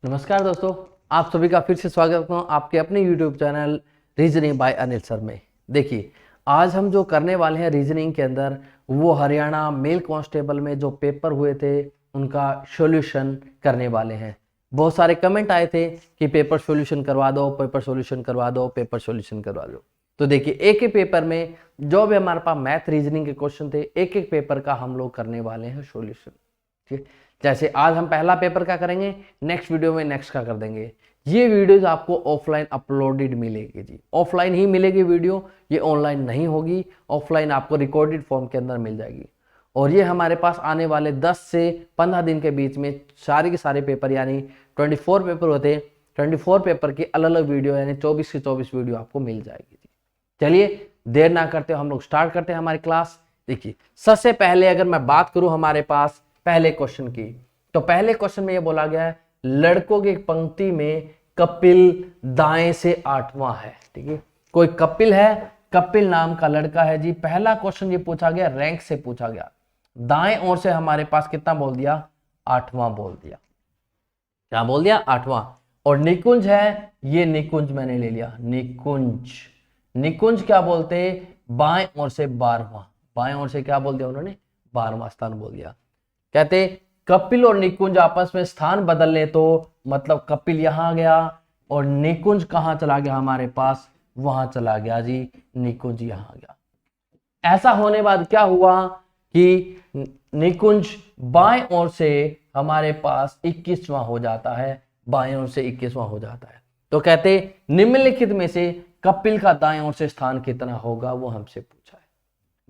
नमस्कार दोस्तों, आप सभी का फिर से स्वागत करता हूँ आपके अपने YouTube channel reasoning bye Anil sir में। देखिए, आज हम जो करने वाले हैं रीजनिंग के अंदर वो हरियाणा मेल कांस्टेबल में जो पेपर हुए थे उनका सॉल्यूशन करने वाले हैं। बहुत सारे कमेंट आए थे कि पेपर सॉल्यूशन करवा दो, पेपर सॉल्यूशन करवा दो, पेपर सॉल्यूशन करवा दो। तो देखिए, एक ही पेपर में जो भी हमारे पास मैथ रीजनिंग के क्वेश्चन थे, एक एक पेपर का हम लोग करने वाले हैं सॉल्यूशन। ठीक है, जैसे आज हम पहला पेपर का करेंगे, नेक्स्ट वीडियो में नेक्स्ट का कर देंगे। ये वीडियोस आपको ऑफलाइन अपलोडेड मिलेगी जी, ऑफलाइन ही मिलेगी वीडियो, ये ऑनलाइन नहीं होगी। ऑफलाइन आपको रिकॉर्डेड फॉर्म के अंदर मिल जाएगी। और ये हमारे पास आने वाले 10 से 15 दिन के बीच में सारे के सारे पेपर यानी 24 पेपर होते हैं, 24 पेपर की अलग अलग वीडियो यानी 24 से 24 वीडियो आपको मिल जाएगी जी। चलिए देर ना करते हम लोग स्टार्ट करते हैं हमारी क्लास। देखिए, सबसे पहले अगर मैं बात करूं हमारे पास पहले क्वेश्चन की, तो पहले क्वेश्चन में ये बोला गया है लड़कों की पंक्ति में कपिल दाएं से 8वां है। ठीक है, कोई कपिल है, कपिल नाम का लड़का है जी। पहला क्वेश्चन ये पूछा गया, रैंक से पूछा गया। दाएं ओर से हमारे पास कितना बोल दिया? 8वां बोल दिया। क्या बोल दिया? 8वां। और निकुंज है, ये निकुंज मैंने ले लिया, निकुंज। निकुंज क्या बोलते? बाएं ओर से 12वां। बाएं ओर से क्या बोल दिया उन्होंने? 12वां स्थान बोल दिया। कहते कपिल और निकुंज आपस में स्थान बदल ले तो मतलब कपिल यहां गया और निकुंज कहां चला गया? हमारे पास वहां चला गया जी, निकुंज यहां गया। ऐसा होने बाद क्या हुआ कि निकुंज बाएं ओर से हमारे पास 21वां हो जाता है, बाएं ओर से 21वां हो जाता है। तो कहते निम्नलिखित में से कपिल का दाएं ओर से स्थान कितना होगा, वो हमसे पूछा है।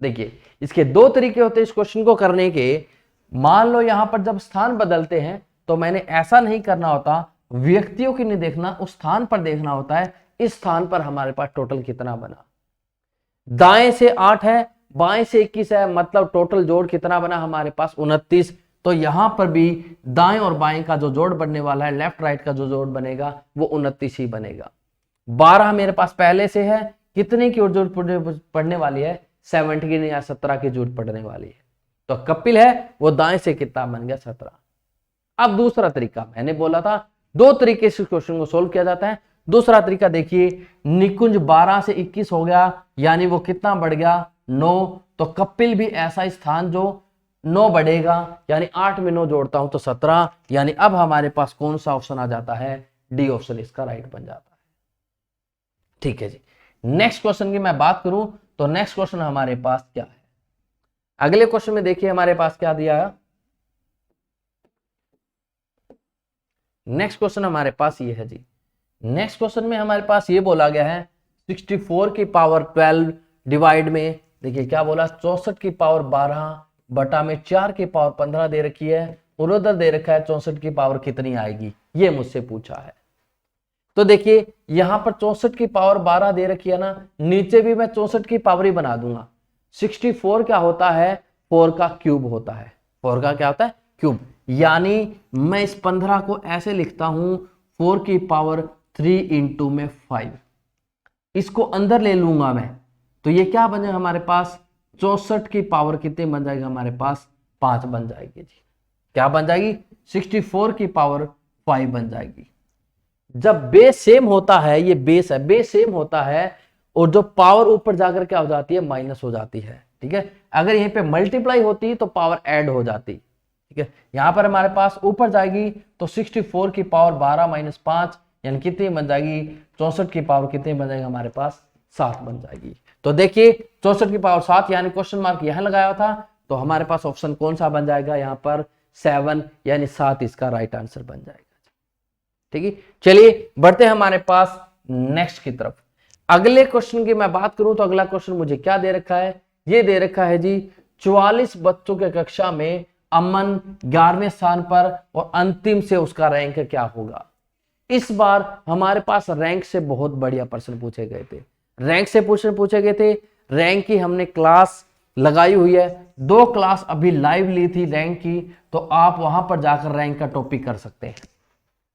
देखिए, इसके दो तरीके होते हैं इस क्वेश्चन को करने के। मान लो यहां पर जब स्थान बदलते हैं तो मैंने ऐसा नहीं करना होता, व्यक्तियों की नहीं देखना, उस स्थान पर देखना होता है इस स्थान पर हमारे पास टोटल कितना बना। दाएं से 8 है, बाएं से 21 है, मतलब टोटल जोड़ कितना बना हमारे पास? 29। तो यहां पर भी दाएं और बाएं का जो जोड़ बनने वाला है, लेफ्ट राइट का जो जोड़ बनेगा वो 29 ही बनेगा। 12 मेरे पास पहले से है, कितने की जोड़ पड़ने वाली है? 17 या 17 की जोड़ पड़ने वाली है। तो कपिल है वो दाएं से कितना बन गया? 17। अब दूसरा तरीका, मैंने बोला था दो तरीके से क्वेश्चन को सोल्व किया जाता है। दूसरा तरीका देखिए, निकुंज 12 से 21 हो गया, यानी वो कितना बढ़ गया? 9। तो कपिल भी ऐसा स्थान जो 9 बढ़ेगा, यानी 8 में 9 जोड़ता हूं तो 17। यानी अब हमारे पास कौन सा ऑप्शन आ जाता है? डी ऑप्शन इसका राइट बन जाता है। ठीक है जी। नेक्स्ट क्वेश्चन की मैं बात करूं तो नेक्स्ट क्वेश्चन हमारे पास क्या है? अगले क्वेश्चन में देखिए हमारे पास क्या दिया है। नेक्स्ट क्वेश्चन हमारे पास ये है जी। नेक्स्ट क्वेश्चन में हमारे पास ये बोला गया है 64 की पावर 12 डिवाइड में, देखिए क्या बोला, 64 की पावर 12 बटा में 4 की पावर 15 दे रखी है, और उधर दे रखा है 64 की पावर कितनी आएगी, ये मुझसे पूछा है। तो देखिए यहां पर 64 की पावर 12 दे रखी है ना, नीचे भी मैं 64 की पावर ही बना दूंगा। 64 क्या होता है? 4 का क्यूब होता है। 4 का क्या होता है? क्यूब। यानी मैं इस 15 को ऐसे लिखता हूं 4 की पावर 3 इंटू में 5। इसको अंदर ले लूंगा मैं, तो ये क्या बन जाएगा हमारे पास? 64 की पावर कितने बन जाएगा हमारे पास? 5 बन जाएगी जी। क्या बन जाएगी? 64 की पावर 5 बन जाएगी। जब बेस सेम होता है, ये बेस है, बेस सेम होता है और जो पावर ऊपर जाकर क्या हो जाती है? माइनस हो जाती है। ठीक है, अगर यहीं पे मल्टीप्लाई होती तो पावर ऐड हो जाती। ठीक है, यहां पर हमारे पास ऊपर जाएगी तो 64 की पावर 12 माइनस 5 यानी कितनी बन जाएगी? 64 की पावर कितनी बन जाएगी हमारे पास? 7 बन जाएगी। तो देखिए 64 की पावर 7 यानी क्वेश्चन मार्क यहां लगाया था, तो हमारे पास ऑप्शन कौन सा बन जाएगा? यहां पर 7 यानी 7 इसका राइट आंसर बन जाएगा। ठीक है, चलिए बढ़ते हैं हमारे पास नेक्स्ट की तरफ। अगले क्वेश्चन की मैं बात करूं तो अगला क्वेश्चन मुझे क्या दे रखा है? ये दे रखा है जी 44 बच्चों के कक्षा में अमन 11वें स्थान पर और अंतिम से उसका रैंक क्या होगा। इस बार हमारे पास रैंक से बहुत बढ़िया प्रश्न पूछे गए थे। रैंक से प्रश्न पूछे गए थे। रैंक की हमने क्लास लगाई हुई है, 2 क्लास अभी लाइव ली थी रैंक की, तो आप वहां पर जाकर रैंक का टॉपिक कर सकते हैं।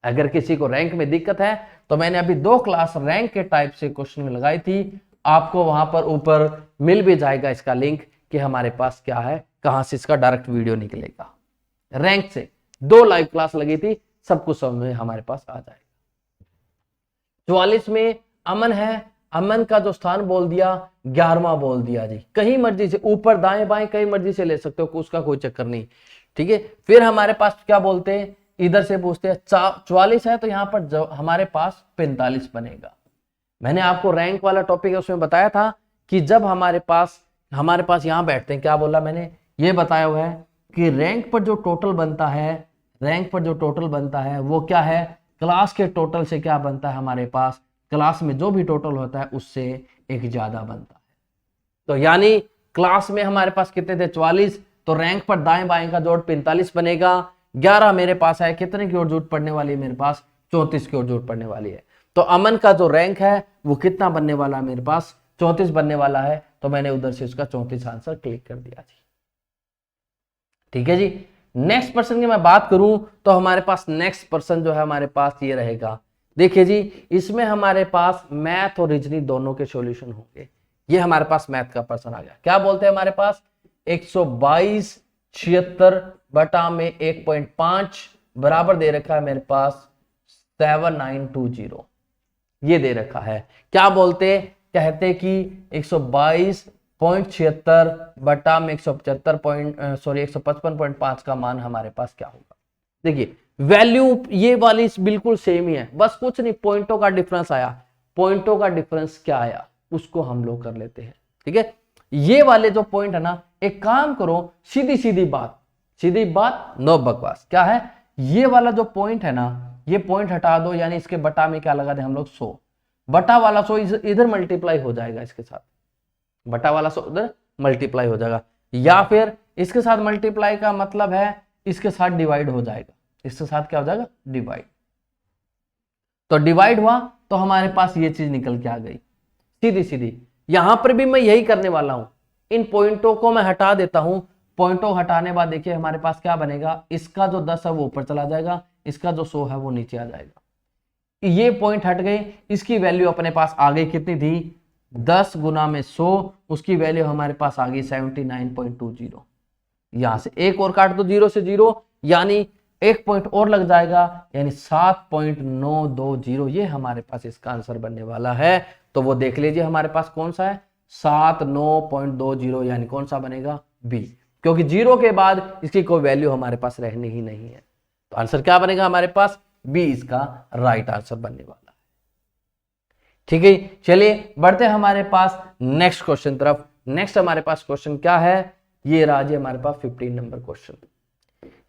अगर किसी को रैंक में दिक्कत है तो मैंने अभी 2 क्लास रैंक के टाइप से क्वेश्चन में लगाई थी, आपको वहां पर ऊपर मिल भी जाएगा इसका लिंक कि हमारे पास क्या है, कहां से इसका डायरेक्ट वीडियो निकलेगा। रैंक से 2 लाइव क्लास लगी थी, सब कुछ समझ में हमारे पास आ जाएगा। 44 में अमन है, अमन का जो स्थान बोल दिया 11वां बोल दिया जी। कहीं मर्जी से ऊपर दाएं बाएं कहीं मर्जी से ले सकते हो, उसका कोई चक्कर नहीं, ठीक है। फिर हमारे पास क्या बोलते हैं, इधर से पूछते हैं 44 है तो यहाँ पर हमारे पास 45 बनेगा। मैंने आपको रैंक वाला टॉपिक है उसमें बताया था कि जब हमारे पास यहाँ बैठते हैं, क्या बोला मैंने, ये बताया हुआ है कि रैंक पर जो टोटल बनता है, रैंक पर जो टोटल बनता है वो क्या है, क्लास के टोटल से क्या बनता है, हमारे पास क्लास में जो भी टोटल होता है उससे एक ज्यादा बनता है। तो यानी क्लास में हमारे पास कितने थे 44, तो रैंक पर दाएं बाएं का जोड़ 45 बनेगा। 11 मेरे पास है, कितने की ओर जरूरत पड़ने वाली है, मेरे पास 34 की ओर जरूरत पड़ने वाली है। तो अमन का जो रैंक है वो कितना बनने वाला है, मेरे पास 34 बनने वाला है। तो मैंने उधर से उसका 34 आंसर क्लिक कर दिया जी, ठीक है जी। नेक्स्ट पर्सन की मैं बात करूं तो हमारे पास नेक्स्ट पर्सन जो है हमारे पास ये रहेगा। देखिए जी, इसमें हमारे पास मैथ और रीजनिंग दोनों के सॉल्यूशन होंगे। ये हमारे पास मैथ का पर्सन आ गया। क्या बोलते हैं हमारे पास 122 76 बटा में 1.5 बराबर दे रखा है मेरे पास 7920, ये दे रखा है। क्या बोलते, कहते कि 122.76 बटा में 155.5 का मान हमारे पास क्या होगा। देखिए वैल्यू ये वाली बिल्कुल सेम ही है, बस कुछ नहीं, पॉइंटों का डिफरेंस आया। पॉइंटों का डिफरेंस क्या आया उसको हम लोग कर लेते हैं, ठीक है। ये वाले जो पॉइंट है ना, एक काम करो, सीधी सीधी बात नो बकवास। क्या है, ये वाला जो पॉइंट है ना, ये पॉइंट हटा दो, यानी इसके बटा में क्या लगा दे हम लोग 100, बटा वाला 100 इधर मल्टीप्लाई हो जाएगा, इसके साथ बटा वाला 100 उधर मल्टीप्लाई हो जाएगा, या फिर इसके साथ मल्टीप्लाई का मतलब है इसके साथ डिवाइड हो जाएगा, इसके साथ क्या हो जाएगा, डिवाइड। तो डिवाइड हुआ तो हमारे पास ये चीज निकल के आ गई सीधी सीधी। यहां पर भी मैं यही करने वाला हूं, इन पॉइंटों को मैं हटा देता हूं। पॉइंटों हटाने बाद देखिए हमारे पास क्या बनेगा, इसका जो 10 है वो ऊपर चला जाएगा, इसका जो 100 है वो नीचे आ जाएगा। ये पॉइंट हट गए, इसकी वैल्यू अपने पास आ गई, कितनी थी 10 गुना में 100, उसकी वैल्यू हमारे पास आ गई 79.20। यहां से एक और काट दो 0 से 0, यानी एक पॉइंट और लग जाएगा, यानी 7.920, ये हमारे पास इसका आंसर बनने वाला है। तो वो देख लीजिए हमारे पास कौन सा है 79.20, यानी कौन सा बनेगा बी, क्योंकि 0 के बाद इसकी कोई वैल्यू हमारे पास रहनी ही नहीं है। तो आंसर क्या बनेगा हमारे पास बी, इसका राइट आंसर बनने वाला है, ठीक है। चलिए बढ़ते हैं हमारे पास नेक्स्ट क्वेश्चन तरफ। नेक्स्ट हमारे पास क्वेश्चन क्या है, ये राजे हमारे पास 15 नंबर क्वेश्चन।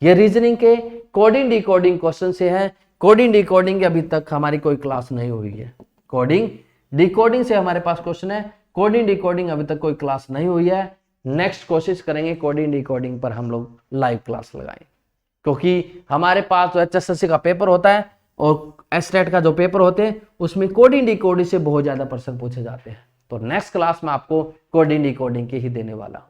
ये रीजनिंग के कोडिंग डिकोडिंग क्वेश्चन से है। कोडिंग डिकोडिंग अभी तक हमारी कोई क्लास नहीं हुई है, कोडिंग डिकोडिंग से हमारे पास क्वेश्चन है। कोडिंग डिकोडिंग अभी तक कोई क्लास नहीं हुई है। नेक्स्ट कोशिश करेंगे कोडिंग डिकोडिंग पर हम लोग लाइव क्लास लगाएं, क्योंकि हमारे पास जो HSSC का पेपर होता है और STAT का जो पेपर होते हैं उसमें कोडिंग डिकोडिंग से बहुत ज्यादा प्रश्न पूछे जाते हैं। तो नेक्स्ट क्लास में आपको कोडिंग डिकोडिंग के ही देने वाला हूं,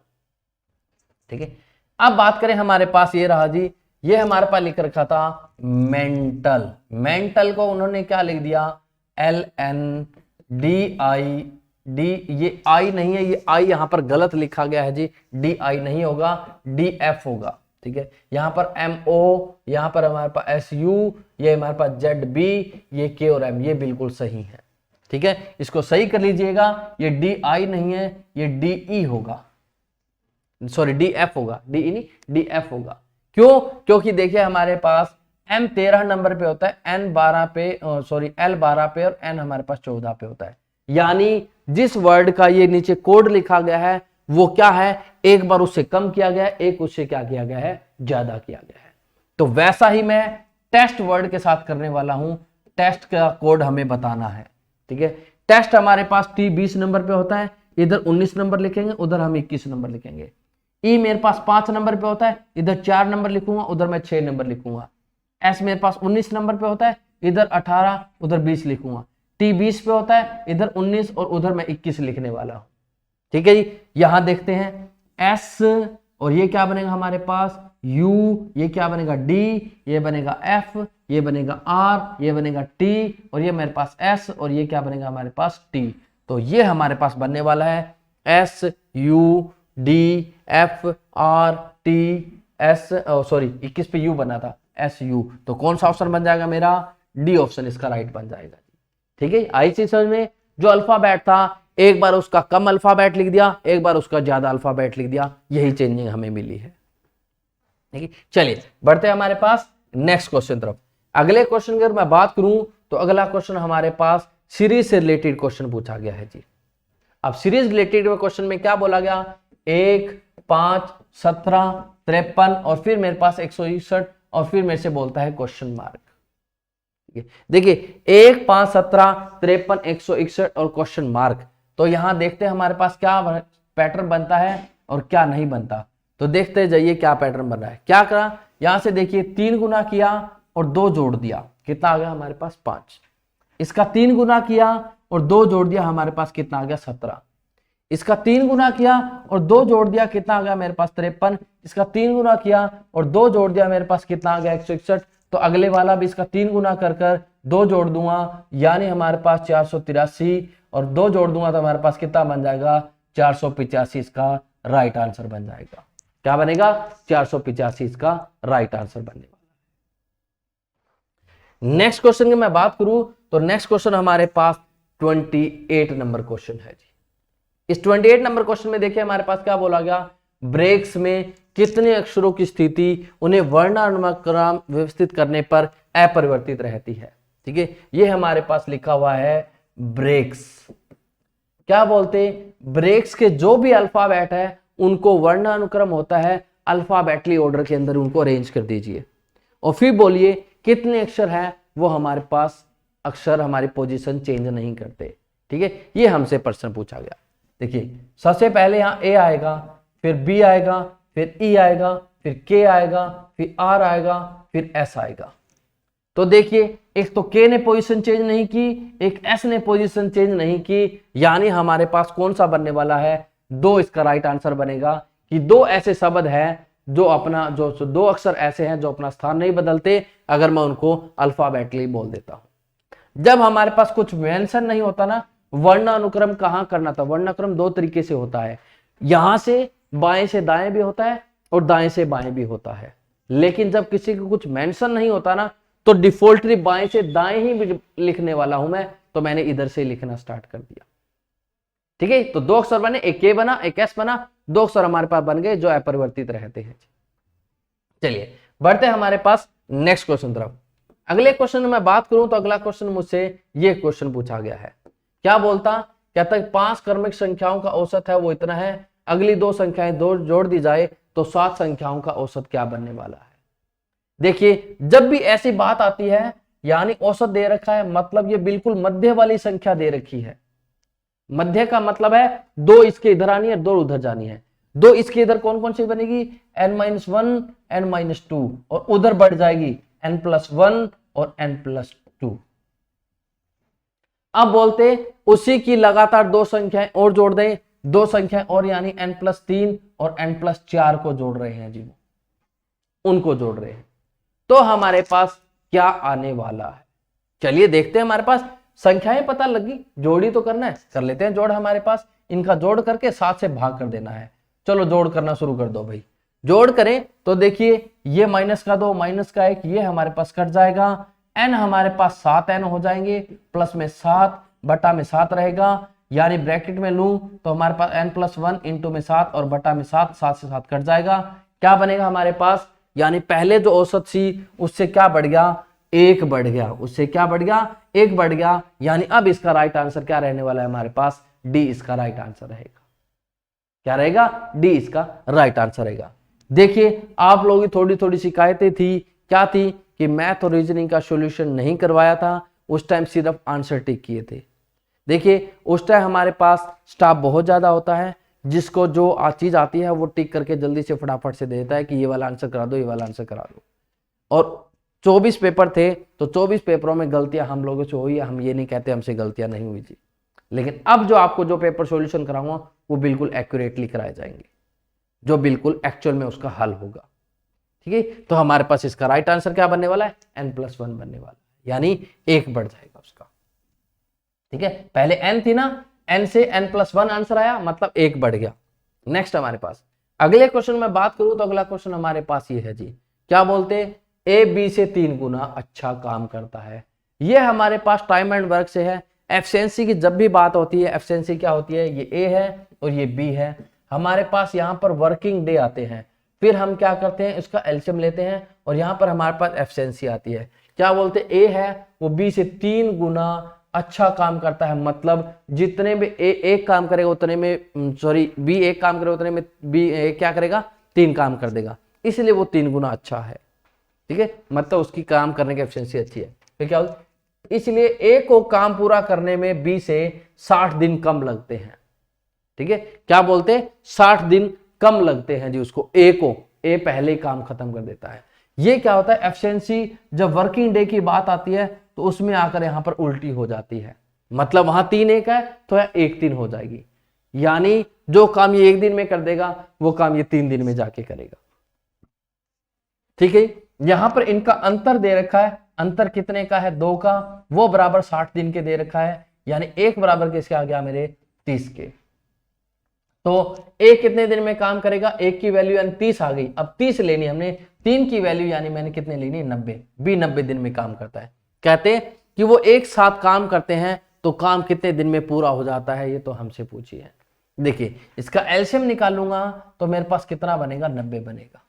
ठीक है। अब बात करें हमारे पास ये रहा जी, ये हमारे पास लिख रखा था मेंटल। मेंटल को उन्होंने क्या लिख दिया LNDID, ये आई नहीं है, ये आई यहां पर गलत लिखा गया है जी, DI नहीं होगा DF होगा, ठीक है। यहां पर MO, यहां पर हमारे पास SU, ये हमारे पास ZB, ये K और M, ये बिल्कुल सही है, ठीक है। इसको सही कर लीजिएगा, ये DI नहीं है, ये DE होगा, सॉरी DF होगा, DE नहीं DF होगा। क्यों, क्योंकि देखिए हमारे पास M 13 नंबर पे होता है, L12 पे और N हमारे पास 14 पे होता है। यानी जिस वर्ड का ये नीचे कोड लिखा गया है वो क्या है, एक बार उससे कम किया गया है, एक उससे क्या किया गया है, ज्यादा किया गया है। तो वैसा ही मैं टेस्ट वर्ड के साथ करने वाला हूं। टेस्ट का कोड हमें बताना है, ठीक है। टेस्ट हमारे पास T 20 नंबर पे होता है, इधर 19 नंबर लिखेंगे, उधर हम 21 नंबर लिखेंगे। E मेरे पास 5 नंबर पे होता है, इधर 4 नंबर लिखूंगा, उधर मैं 6 नंबर लिखूंगा। S मेरे पास 19 नंबर पे होता है, इधर 18, उधर 20 लिखूंगा। T 20 पे होता है, इधर 19 और उधर मैं 21 लिखने वाला हूं, ठीक है जी। यहां देखते हैं S, और ये क्या बनेगा हमारे पास U, ये क्या बनेगा D, ये बनेगा F, ये बनेगा R, ये बनेगा T, और ये मेरे पास S, और ये क्या बनेगा हमारे पास T। तो ये हमारे पास बनने वाला है S U D F R T S, sorry 21 पे U बना था, SU। तो कौन सा ऑप्शन बन जाएगा मेरा? डी ऑप्शन इसका राइट बन जाएगा। ठीक है, आई चीज समझ में? जो अल्फाबेट था एक बार उसका कम अल्फाबेट लिख दिया, एक बार उसका ज्यादा अल्फाबेट लिख दिया, यही चेंजिंग हमें मिली है। ठीक है, चलिए बढ़ते हैं हमारे पास नेक्स्ट क्वेश्चन तरफ। अगले क्वेश्चन की अगर मैं बात करूं तो अगला क्वेश्चन हमारे पास सीरीज से रिलेटेड क्वेश्चन पूछा गया है जी। अब सीरीज रिलेटेड क्वेश्चन में क्या बोला गया? 1, 5, 17, 53 और फिर मेरे पास 161 और फिर मेरे से बोलता है क्वेश्चन मार्क। देखिए 1, 5, 17, 53, 161 और क्वेश्चन मार्क। तो यहां देखते हैं हमारे पास क्या पैटर्न बनता है और क्या नहीं बनता। तो देखते जाइए क्या पैटर्न बन रहा है। क्या करा, यहां से देखिए 3 गुना किया और 2 जोड़ दिया, कितना आ गया हमारे पास? 5। इसका 3 गुना किया और 2 जोड़ दिया, हमारे पास कितना आ गया? 17। इसका 3 गुना किया और 2 जोड़ दिया, कितना आ गया मेरे पास? 53। इसका 3 गुना किया और 2 जोड़ दिया, मेरे पास कितना आ गया? 161। तो अगले वाला भी इसका 3 गुना कर 2 जोड़ दूंगा, यानी हमारे पास 483 और 2 जोड़ दूंगा तो हमारे पास कितना बन जाएगा? 485 इसका राइट आंसर बन जाएगा। क्या बनेगा? 485 इसका राइट आंसर बनने वाला। नेक्स्ट क्वेश्चन की मैं बात करूं तो नेक्स्ट क्वेश्चन हमारे पास 28 नंबर क्वेश्चन है जी। इस 28 नंबर क्वेश्चन में देखिए हमारे पास क्या बोला गया? ब्रेक्स में कितने अक्षरों की स्थिति उन्हें वर्णानुक्रम व्यवस्थित करने पर अपरिवर्तित रहती है। ठीक है, ये हमारे पास लिखा हुआ है ब्रेक्स। क्या बोलते? ब्रेक्स के जो भी अल्फाबेट है उनको वर्णानुक्रम होता है, अल्फाबेटली ऑर्डर के अंदर उनको अरेंज कर दीजिए और फिर बोलिए कितने अक्षर है वो हमारे पास अक्षर हमारी पोजीशन चेंज नहीं करते। ठीक है, ये हमसे प्रश्न पूछा गया। देखिए सबसे पहले यहाँ ए आएगा, फिर बी आएगा, फिर ई आएगा, फिर के आएगा, फिर आर आएगा, फिर एस आएगा। तो देखिए एक तो के ने पोजीशन चेंज नहीं की, एक एस ने पोजीशन चेंज नहीं की, यानी हमारे पास कौन सा बनने वाला है? 2 इसका राइट आंसर बनेगा कि 2 ऐसे शब्द हैं जो अपना जो 2 अक्षर ऐसे हैं जो अपना स्थान नहीं बदलते, अगर मैं उनको अल्फाबेटली बोल देता हूं। जब हमारे पास कुछ मेंशन नहीं होता ना, वर्णानुक्रम कहां करना था? वर्णानुक्रम 2 तरीके से होता है, यहां से बाएं से दाएं भी होता है और दाएं से बाएं भी होता है। लेकिन जब किसी को कुछ मेंशन नहीं होता ना, तो डिफॉल्टली बाएं से दाएं ही लिखने वाला हूं मैं, तो मैंने इधर से लिखना स्टार्ट कर दिया। ठीक है, तो 2 अक्षर बने, एक के बना, एक एस बना, 2 अक्षर हमारे पास बन गए जो अपरिवर्तित रहते हैं। चलिए बढ़ते हैं हमारे पास नेक्स्ट क्वेश्चन तरफ। अगले क्वेश्चन में मैं बात करूं तो अगला क्वेश्चन मुझसे ये क्वेश्चन पूछा गया है। क्या बोलता? कहता है 5 क्रमिक संख्याओं का औसत है वो इतना है, अगली 2 संख्याएं जोड़ दी जाए तो 7 संख्याओं का औसत क्या बनने वाला है। देखिए जब भी ऐसी बात आती है, यानी औसत दे रखा है, मतलब ये बिल्कुल मध्य वाली संख्या दे रखी है। मध्य का मतलब है 2 इसके इधर आनी है, 2 उधर जानी है। 2 इसके इधर कौन कौन सी बनेगी? n-1 n-2 और उधर बढ़ जाएगी n+1 और n+2। अब बोलते उसी की लगातार 2 संख्याएं और जोड़ दें, 2 संख्याएं और, यानी n+3 और n+4 को जोड़ रहे हैं जी, उनको जोड़ रहे हैं। तो हमारे पास क्या आने वाला है? चलिए देखते हैं। हमारे पास संख्याएं पता लगी, जोड़ी तो करना है, कर लेते हैं जोड़। हमारे पास इनका जोड़ करके 7 से भाग कर देना है। चलो जोड़ करना शुरू कर दो भाई। जोड़ करें तो देखिए ये -2 -1 ये हमारे पास कट जाएगा, n हमारे पास 7n हो जाएंगे, प्लस में 7 बटा में 7 रहेगा, यानी ब्रैकेट में लूं तो हमारे पास n+1 इंटू में 7 और बटा में 7, 7 से 7 कट जाएगा। क्या बनेगा हमारे पास? यानी पहले जो औसत थी उससे क्या बढ़ गया? 1 बढ़ गया। उससे क्या बढ़ गया? 1 बढ़ गया। यानी अब इसका राइट आंसर क्या रहने वाला है हमारे पास? डी इसका राइट आंसर रहेगा। क्या रहेगा? डी इसका राइट आंसर रहेगा। देखिए आप लोगों की थोड़ी थोड़ी शिकायतें थी, क्या थी कि मैथ और रीजनिंग का सॉल्यूशन नहीं करवाया था, उस टाइम सिर्फ आंसर टिक किए थे। देखिए उस टाइम हमारे पास स्टाफ बहुत ज्यादा होता है, जिसको जो चीज आती है वो टिक करके जल्दी से फटाफट से देता है कि ये वाला आंसर करा दो, ये वाला आंसर करा दो। और 24 पेपर थे तो 24 पेपरों में गलतियां हम लोगों से हुई है, हम ये नहीं कहते हमसे गलतियां नहीं हुई थी। लेकिन अब जो आपको जो पेपर सॉल्यूशन कराऊंगा वो बिल्कुल एक्यूरेटली कराए जाएंगे, जो बिल्कुल एक्चुअल में उसका हल होगा। ठीक है, तो हमारे पास इसका राइट आंसर क्या बनने वाला है? n+1 बनने वाला है, यानी 1 बढ़ जाएगा उसका। ठीक है, पहले n थी ना, n से n+1 आंसर आया, मतलब 1 बढ़ गया। नेक्स्ट हमारे पास अगले क्वेश्चन में बात करूं तो अगला क्वेश्चन हमारे पास ये है जी। क्या बोलते? ए बी से 3 गुना अच्छा काम करता है। ये हमारे पास टाइम एंड वर्क से है। एफिशिएंसी की जब भी बात होती है, एफिशिएंसी क्या होती है, ये ए है और ये बी है। हमारे पास यहाँ पर वर्किंग डे आते हैं, फिर हम क्या करते हैं, इसका एलसीएम लेते हैं और यहाँ पर हमारे पास एफिशिएंसी आती है। क्या बोलते हैं, ए है वो बी से 3 गुना अच्छा काम करता है। मतलब जितने में ए एक काम करेगा उतने में, सॉरी बी एक काम करेगा उतने में बी क्या करेगा, 3 काम कर देगा, इसलिए वो 3 गुना अच्छा है। ठीक है, मतलब उसकी काम करने की एफिशिएंसी अच्छी है। फिर क्या होता है, इसलिए ए को काम पूरा करने में बी से 60 दिन कम लगते हैं। ठीक है, क्या बोलते हैं, 60 दिन कम लगते हैं जी उसको, ए को, ए पहले ही काम खत्म कर देता है। ये क्या होता है, एफिशिएंसी जब वर्किंग डे की बात आती है तो उसमें आकर यहां पर उल्टी हो जाती है। मतलब वहां 3 1 है तो यह 1 3 हो जाएगी, यानी जो काम ये 1 दिन में कर देगा वो काम ये 3 दिन में जाके करेगा। ठीक है, यहां पर इनका अंतर दे रखा है, अंतर कितने का है, 2 का, वो बराबर 60 दिन के दे रखा है, यानी 1 बराबर किसके आ गया मेरे, 30 के। तो ए कितने दिन में काम करेगा, 1 की वैल्यू यानी 30 आ गई, अब 30 लेनी हमने, 3 की वैल्यू यानी मैंने कितने लेनी, 90, बी 90 दिन में काम करता है। कहते हैं कि वो एक साथ काम करते हैं तो काम कितने दिन में पूरा हो जाता है, ये तो हमसे पूछिए। देखिए इसका एलसीएम निकालूंगा तो मेरे पास कितना बनेगा, 90 बनेगा,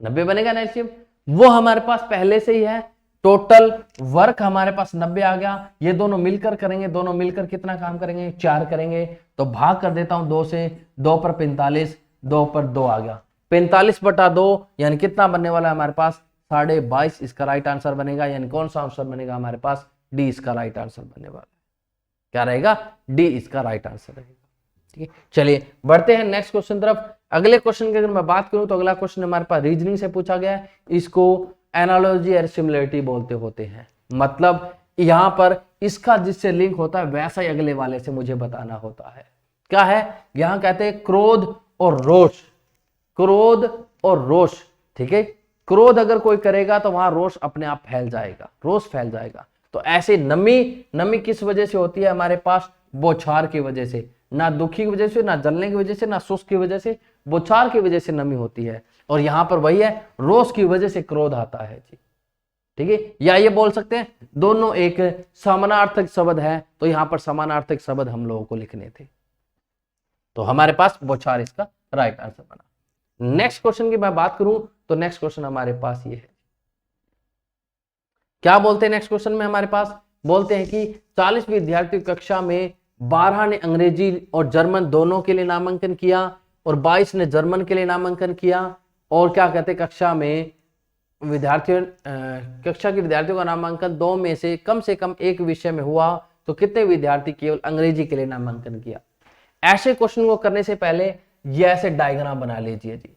90 बनेगा ना एलसीएम, वो हमारे पास पहले से ही है। टोटल वर्क हमारे पास 90 आ गया, ये दोनों मिलकर करेंगे, दोनों मिलकर कितना काम करेंगे, 4 करेंगे, तो भाग कर देता हूं 2 से, 2 पर 45, 2 पर 2 आ गया, 45/2 यानी कितना बनने वाला है हमारे पास, 22.5, इसका राइट आंसर बनेगा। यानी कौन सा आंसर बनेगा हमारे पास, डी इसका राइट आंसर बनने वाला है। क्या रहेगा, डी इसका राइट आंसर रहेगा। ठीक है, चलिए बढ़ते हैं नेक्स्ट क्वेश्चन तरफ। अगले क्वेश्चन की अगर मैं बात करूं तो अगला क्वेश्चन हमारे पास रीजनिंग से पूछा गया है, इसको एनालॉजी और सिमिलरिटी बोलते होते हैं। मतलब यहां पर इसका जिससे लिंक होता है वैसा ही अगले वाले से मुझे बताना होता है। क्या है, यहां कहते हैं क्रोध और रोष, क्रोध और रोष। ठीक है, क्रोध अगर कोई करेगा तो वहां रोष अपने आप फैल जाएगा, रोष फैल जाएगा। तो ऐसे नमी, नमी किस वजह से होती है हमारे पास, बौछार की वजह से, ना दुखी की वजह से, ना जलने की वजह से, ना सुस्त की वजह से, बौछार की वजह से नमी होती है। और यहां पर वही है, रोष की वजह से क्रोध आता है जी। ठीक है, या ये बोल सकते हैं दोनों एक समानार्थक शब्द है, तो यहां पर समानार्थक शब्द हम लोगों को लिखने थे, तो हमारे पास बौछार इसका राइट आंसर बना। नेक्स्ट क्वेश्चन की मैं बात करूं तो नेक्स्ट क्वेश्चन हमारे पास ये है, क्या बोलते हैं नेक्स्ट क्वेश्चन में हमारे पास, बोलते हैं कि 40 विद्यार्थी कक्षा में 12 ने अंग्रेजी और जर्मन दोनों के लिए नामांकन किया और 22 ने जर्मन के लिए नामांकन किया। और क्या कहते हैं, कक्षा में विद्यार्थियों, कक्षा के विद्यार्थियों का नामांकन 2 में से कम एक विषय में हुआ तो कितने विद्यार्थी केवल अंग्रेजी के लिए नामांकन किया। ऐसे क्वेश्चन को करने से पहले ये ऐसे डायग्राम बना लीजिए जी।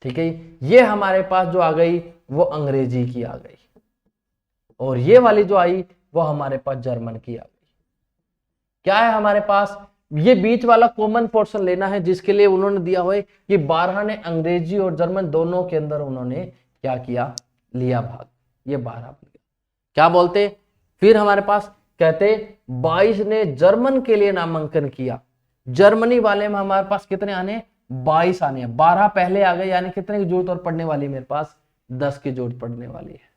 ठीक है, ये हमारे पास जो आ गई वो अंग्रेजी की आ गई और ये वाली जो आई वो हमारे पास जर्मन की आ गई। क्या है हमारे पास, ये बीच वाला कॉमन पोर्शन लेना है जिसके लिए उन्होंने दिया हुआ है कि 12 ने अंग्रेजी और जर्मन दोनों के अंदर उन्होंने क्या किया, लिया भाग, ये 12 बन गया। क्या बोलते, फिर हमारे पास कहते 22 ने जर्मन के लिए नामांकन किया, जर्मनी वाले में हमारे पास कितने आने, 22 आने, 12 पहले आ गए, यानी कितने की जरूरत और पड़ने वाली, मेरे पास 10 की जरूरत पड़ने वाली है।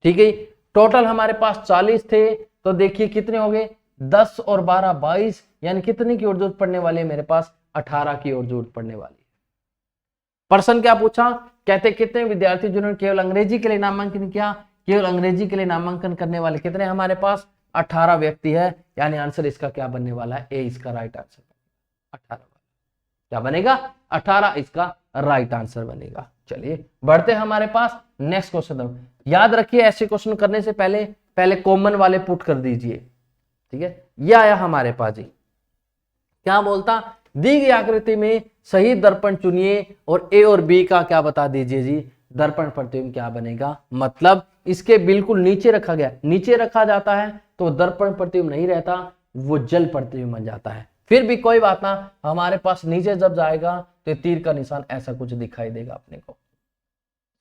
ठीक है, टोटल हमारे पास 40 थे, तो देखिए कितने हो गए, 10 और 12 22, यानी कितने की ओर जरूरत पड़ने वाली है, मेरे पास 18 की ओर जरूरत पड़ने वाली है। प्रश्न क्या पूछा, कहते कितने विद्यार्थी जिन्होंने केवल अंग्रेजी के लिए नामांकन किया, केवल अंग्रेजी के लिए नामांकन करने वाले कितने हमारे पास, 18 व्यक्ति है, यानी आंसर इसका क्या बनने वाला है, ए इसका राइट आंसर, 18 क्या बनेगा, 18 इसका राइट आंसर बनेगा। चलिए बढ़ते हैं हमारे पास नेक्स्ट क्वेश्चन। याद रखिए ऐसे क्वेश्चन करने से पहले कॉमन वाले पुट कर दीजिए। ठीक है, यह आया हमारे पास जी, क्या बोलता, दी गई आकृति में सही दर्पण चुनिए और ए और बी का क्या बता दीजिए जी, दर्पण प्रतिबिंब क्या बनेगा। मतलब इसके बिल्कुल नीचे रखा गया, नीचे रखा जाता है तो दर्पण प्रतिबिंब नहीं रहता, वो जल प्रतिबिंब बन जाता है। फिर भी कोई बात ना, हमारे पास नीचे जब जाएगा तो तीर का निशान ऐसा कुछ दिखाई देगा, अपने को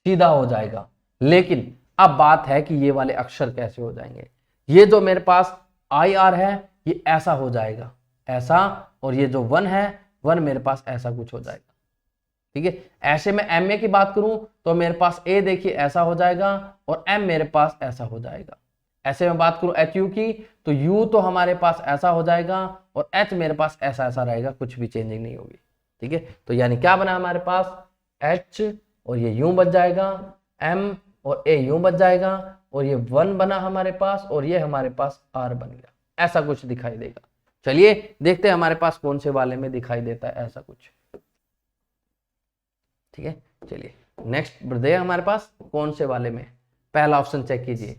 सीधा हो जाएगा। लेकिन अब बात है कि ये वाले अक्षर कैसे हो जाएंगे, ये जो मेरे पास IR है ये ऐसा हो जाएगा, ऐसा, और ये जो 1 है 1 मेरे पास ऐसा कुछ हो जाएगा। ठीक है। ऐसे में एम ए की बात करूं तो मेरे पास ए देखिए ऐसा हो जाएगा और एम मेरे पास ऐसा हो जाएगा। ऐसे में बात करूं एच यू की तो यू तो हमारे पास ऐसा हो जाएगा और एच मेरे पास ऐसा ऐसा रहेगा, कुछ भी चेंजिंग नहीं होगी। ठीक है, तो यानी क्या बना हमारे पास एच और ये यूं बच जाएगा, एम और ए यूं बच जाएगा और ये 1 बना हमारे पास और ये हमारे पास आर बन गया, ऐसा कुछ दिखाई देगा। चलिए देखते हैं हमारे पास कौन से वाले में दिखाई देता है ऐसा कुछ। ठीक है, चलिए नेक्स्ट बढ़ते हैं हमारे पास कौन से वाले में। पहला ऑप्शन चेक कीजिए,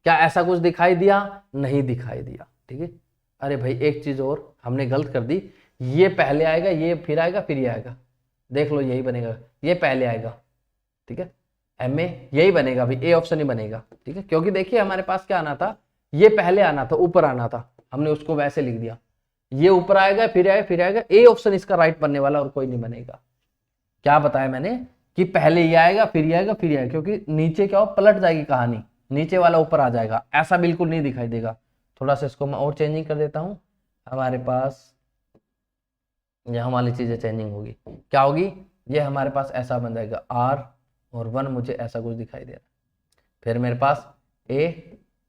क्या ऐसा कुछ दिखाई दिया? नहीं दिखाई दिया। ठीक है, अरे भाई एक चीज और हमने गलत कर दी, ये पहले आएगा, ये फिर आएगा, फिर ये आएगा। देख लो यही बनेगा, ये पहले आएगा। ठीक है, एम ए यही बनेगा भाई, ए ऑप्शन ही बनेगा। ठीक है, क्योंकि देखिए हमारे पास क्या आना था, ये पहले आना था, ऊपर आना था, हमने उसको वैसे लिख दिया। ये ऊपर आएगा, फिर आएगा, फिर आएगा, ए ऑप्शन इसका राइट बनने वाला और कोई नहीं बनेगा। क्या बताया मैंने कि पहले ये आएगा, फिर ये आएगा, फिर ये आएगा, क्योंकि नीचे क्या हो, पलट जाएगी कहानी, नीचे वाला ऊपर आ जाएगा, ऐसा बिल्कुल नहीं दिखाई देगा। थोड़ा सा इसको मैं और चेंजिंग कर देता हूं, हमारे पास यहाँ वाली चीजें चेंजिंग होगी। क्या होगी, ये हमारे पास ऐसा बन जाएगा आर और 1 मुझे ऐसा कुछ दिखाई दे रहा है, फिर मेरे पास ए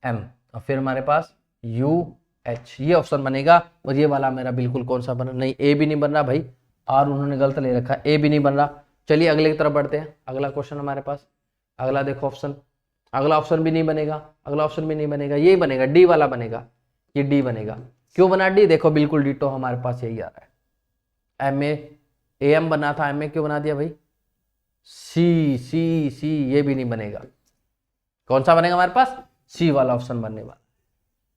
एम और फिर हमारे पास यू एच, ये ऑप्शन बनेगा। और ये वाला मेरा बिल्कुल कौन सा बना, नहीं ए भी नहीं बन रहा भाई, आर उन्होंने गलत ले रखा है, ए भी नहीं बन रहा। चलिए अगले की तरफ बढ़ते हैं, अगला क्वेश्चन हमारे पास, अगला देखो ऑप्शन, अगला ऑप्शन भी नहीं बनेगा, अगला ऑप्शन भी नहीं बनेगा, यही बनेगा, डी वाला बनेगा, ये डी बनेगा। क्यों बना डी, देखो बिल्कुल डिटो हमारे पास यही आ रहा है। एम ए एम बना था, एम ए क्यों बना दिया भाई, सी सी सी, ये भी नहीं बनेगा। कौन सा बनेगा हमारे पास, सी वाला ऑप्शन बनने वाला,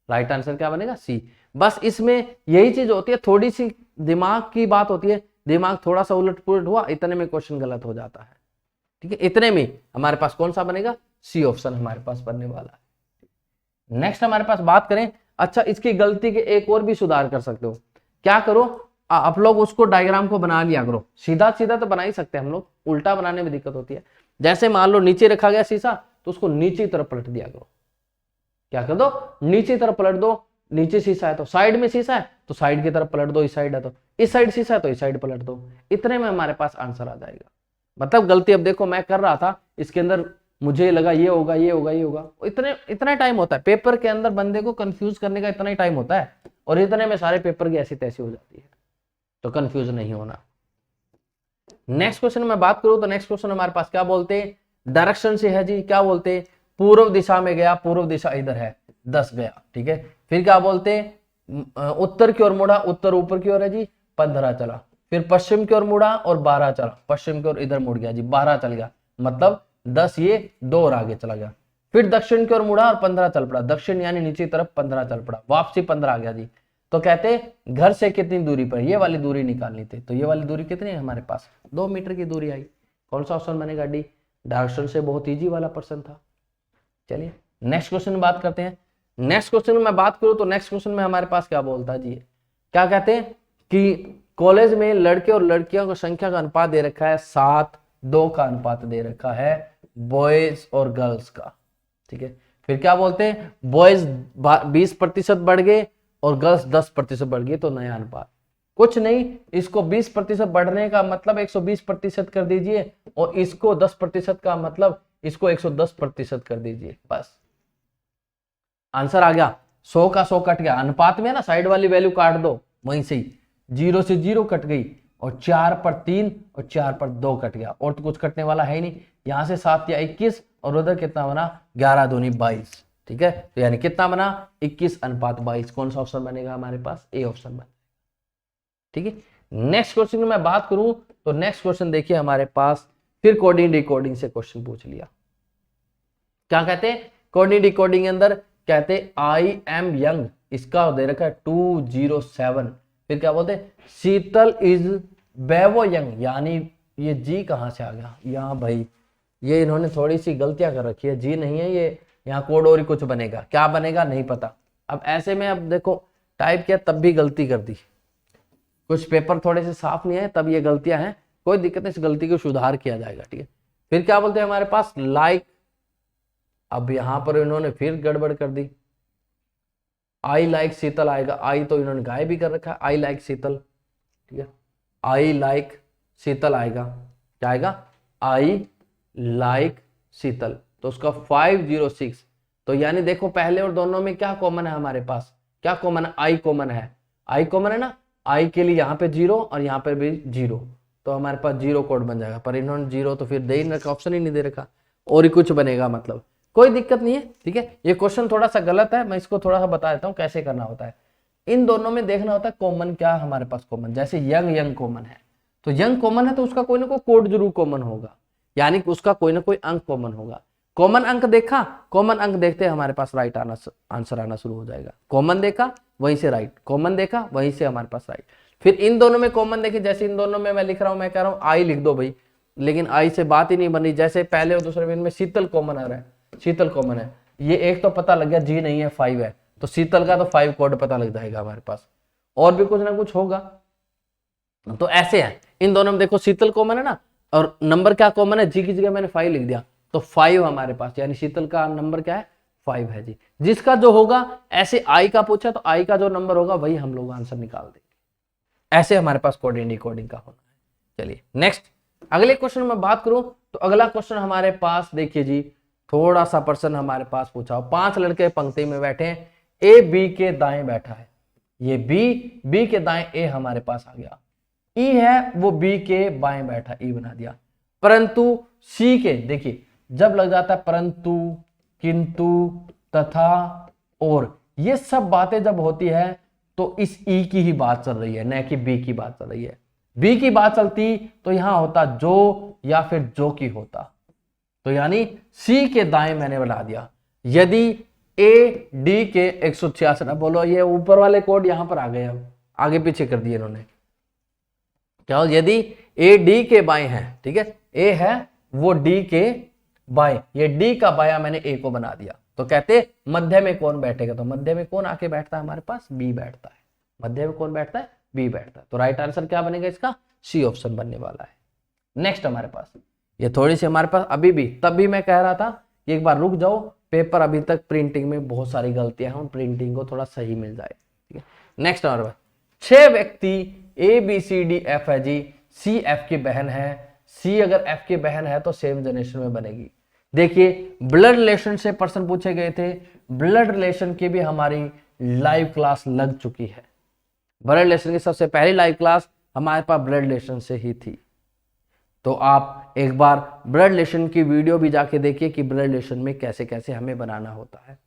राइट आंसर क्या बनेगा, सी। बस इसमें यही चीज होती है, थोड़ी सी दिमाग की बात होती है, दिमाग थोड़ा सा उलट पुलट हुआ, इतने में क्वेश्चन गलत हो जाता है। ठीक है, इतने में हमारे पास कौन सा बनेगा, सी ऑप्शन हमारे पास बनने वाला है। नेक्स्ट हमारे पास बात करें, अच्छा इसकी गलती के एक और भी सुधार कर सकते हो। क्या करो, आप लोग उसको डायग्राम को बना लिया करो, सीधा सीधा तो बना ही सकते हैं हम लोग, उल्टा बनाने में दिक्कत होती है। जैसे मान लो नीचे रखा गया शीशा, तो उसको नीचे की तरफ पलट दिया करो। क्या कर दो, नीचे की तरफ पलट दो, नीचे शीशा है तो साइड में शीशा है तो साइड की तरफ पलट दो, इस साइड है तो इस साइड शीशा है तो इस साइड पलट दो, इतने में हमारे पास आंसर आ जाएगा। मतलब गलती अब देखो मैं कर रहा था, इसके अंदर मुझे लगा ये होगा, ये होगा, ये होगा, इतना टाइम होता है पेपर के अंदर, बंदे को कंफ्यूज करने का इतना ही टाइम होता है, और इतने में सारे पेपर की ऐसी तैसी हो जाती है, तो कंफ्यूज नहीं होना। नेक्स्ट क्वेश्चन में बात करूं तो नेक्स्ट क्वेश्चन हमारे पास क्या बोलते हैं, डायरेक्शन से है जी, क्या बोलते हैं, पूर्व दिशा में गया, पूर्व दिशा इधर है, 10 गया। ठीक है, फिर क्या बोलते हैं, उत्तर की ओर मुड़ा, उत्तर ऊपर की ओर है जी, 15 चला। फिर पश्चिम की ओर मुड़ा और 12 चला, पश्चिम की ओर इधर मुड़ गया जी, 12 चल गया, मतलब 10 ये 2 और आगे चला गया। फिर दक्षिण की ओर मुड़ा और 15 चल पड़ा, दक्षिण यानी नीचे की तरफ 15 चल पड़ा, वापसी 15 आ गया जी। तो कहते घर से कितनी दूरी पर, ये वाली दूरी निकालनी थी, तो ये वाली दूरी कितनी है हमारे पास, 2 मीटर की दूरी आई। कौन सा ऑप्शन बनेगा, डी। डायरेक्शन से बहुत इजी वाला प्रश्न था। चलिए नेक्स्ट क्वेश्चन में बात करते हैं। नेक्स्ट क्वेश्चन में बात करूं तो नेक्स्ट क्वेश्चन में हमारे पास क्या बोलता है जी, क्या कहते हैं कि कॉलेज में लड़के और लड़कियों की संख्या का अनुपात दे रखा है 7:2 का अनुपात दे रखा है बॉयज और गर्ल्स का। ठीक है, फिर क्या बोलते हैं, बॉयज 20% बढ़ गए और गर्ल्स 10% बढ़ गई, तो नया अनुपात कुछ नहीं, इसको 20% बढ़ने का मतलब 120% कर दीजिए और इसको 10% का मतलब इसको 110% कर दीजिए, बस आंसर आ गया। 100 का 100 कट गया, अनुपात में ना साइड वाली वैल्यू काट दो, वहीं से ही 0 से 0 कट गई और 4 पर 3 और 4 पर 2 कट गया, और तो कुछ कटने वाला है ही नहीं। यहां से 7 या 21 और उधर कितना बना, 11 दूनी 22। ठीक है, तो यानी कितना बना, 21:22। कौन सा ऑप्शन बनेगा हमारे पास, ए ऑप्शन बनेगा। ठीक है, नेक्स्ट क्वेश्चन में मैं बात करूं तो नेक्स्ट क्वेश्चन देखिए हमारे पास, फिर कोडिंग डिकोडिंग से क्वेश्चन पूछ लिया। क्या कहते हैं, कोडिंग डिकोडिंग के अंदर कहते आई एम यंग, इसका दे रखा है 207। फिर क्या बोलते हैं, शीतल इज बेवो यंग, यानी ये जी कहां से आ गया, यहाँ भाई ये इन्होंने थोड़ी सी गलतियां कर रखी है, जी नहीं है ये, यहाँ कोड और ही कुछ बनेगा, क्या बनेगा नहीं पता। अब ऐसे में अब देखो टाइप किया तब भी गलती कर दी, कुछ पेपर थोड़े से साफ नहीं है तब ये गलतियां हैं, कोई दिक्कत नहीं, इस गलती को सुधार किया जाएगा। ठीक है, फिर क्या बोलते हैं हमारे पास, लाइक, अब यहां पर इन्होंने फिर गड़बड़ कर दी, आई लाइक शीतल आएगा, आई तो इन्होंने गायब भी कर रखा है, आई लाइक शीतल। ठीक है, आई लाइक शीतल आएगा, क्या आएगा, आई लाइक शीतल, तो उसका 506। तो यानी देखो पहले और दोनों में क्या कॉमन है हमारे पास, क्या कॉमन है, आई कॉमन है, आई कॉमन है ना, आई के लिए यहाँ पे 0 और यहाँ पे भी 0, तो हमारे पास 0 कोड बन जाएगा। पर इन्होंने 0 तो फिर दे ही नहीं रखा, ऑप्शन ही नहीं दे रखा, और ही कुछ बनेगा, मतलब कोई दिक्कत नहीं है, ठीक है। ये क्वेश्चन थोड़ा सा गलत है, मैं इसको थोड़ा सा बता देता हूँ कैसे करना होता है। इन दोनों में देखना होता है कॉमन क्या है हमारे पास कॉमन, जैसे यंग यंग कॉमन है, तो यंग कॉमन है तो उसका कोई ना कोई कोड जरूर कॉमन होगा, यानी कि उसका कोई ना कोई अंक कॉमन होगा। कॉमन अंक देखा, कॉमन अंक देखते हमारे पास राइट आंसर आना शुरू हो जाएगा। कॉमन देखा वहीं से राइट, कॉमन देखा वहीं से हमारे पास राइट। फिर इन दोनों में कॉमन देखे, जैसे इन दोनों में मैं लिख रहा हूं, मैं कह रहा हूं आई लिख दो भाई, लेकिन आई से बात ही नहीं बन रही। जैसे पहले और दूसरे में शीतल कॉमन आ रहा है, शीतल कॉमन है, ये एक तो पता लग गया, जी नहीं है 5 है, तो शीतल का तो 5 कोड पता लग जाएगा हमारे पास, और भी कुछ ना कुछ होगा। तो ऐसे है, इन दोनों में देखो शीतल कॉमन है ना, और नंबर क्या कॉमन है, जी की जगह मैंने 5 लिख दिया, तो 5 हमारे पास, यानी शीतल का नंबर क्या है, 5 है जी। जिसका जो होगा, ऐसे आई का पूछा तो आई का जो नंबर होगा वही हम लोग आंसर निकाल देंगे, ऐसे हमारे पास कोडिंग डिकोडिंग का होना है। चलिए नेक्स्ट, अगले क्वेश्चन में बात करूं तो अगला क्वेश्चन हमारे पास देखिए जी, थोड़ा सा प्रश्न हमारे पास पूछा हो, 5 लड़के पंक्ति में बैठे हैं, ए बी के दाएं बैठा है, ये बी के दाएं ए हमारे पास आ गया, ई है वो बी के बाएं बैठा, ई बना दिया, परंतु सी के, देखिए जब लग जाता है परंतु, किंतु, तथा, और, ये सब बातें जब होती है तो इस ई की ही बात चल रही है, न कि बी की बात चल रही है। बी की बात चलती तो यहां होता जो या फिर जो की होता, तो यानी सी के दाएं मैंने बना दिया। यदि ए डी के 166, बोलो ये ऊपर वाले कोड यहां पर आ गए, अब आगे पीछे कर दिए इन्होंने, क्या, यदि ए डी के बाएं है, ठीक है, ए है वो डी के बाएं, ये डी का बाया मैंने ए को बना दिया, तो कहते मध्य में कौन बैठेगा, तो मध्य में कौन आके बैठता है हमारे पास, बी बैठता है, मध्य में कौन बैठता है, बी बैठता है, तो राइट आंसर क्या बनेगा इसका, सी ऑप्शन बनने वाला है। नेक्स्ट हमारे पास, ये थोड़ी सी हमारे पास अभी भी, तब भी मैं कह रहा था कि एक बार रुक जाओ, पेपर अभी तक प्रिंटिंग में बहुत सारी गलतियां हैं, प्रिंटिंग को थोड़ा सही मिल जाए, ठीक है। नेक्स्ट हमारे पास 6 व्यक्ति A B C D F है जी, सी एफ की बहन है, सी अगर एफ की बहन है तो सेम जनरेशन में बनेगी। देखिए ब्लड रिलेशन से प्रश्न पूछे गए थे, ब्लड रिलेशन की भी हमारी लाइव क्लास लग चुकी है, ब्लड रिलेशन की सबसे पहली लाइव क्लास हमारे पास ब्लड रिलेशन से ही थी, तो आप एक बार ब्लड रिलेशन की वीडियो भी जाके देखिए कि ब्लड रिलेशन में कैसे कैसे हमें बनाना होता है,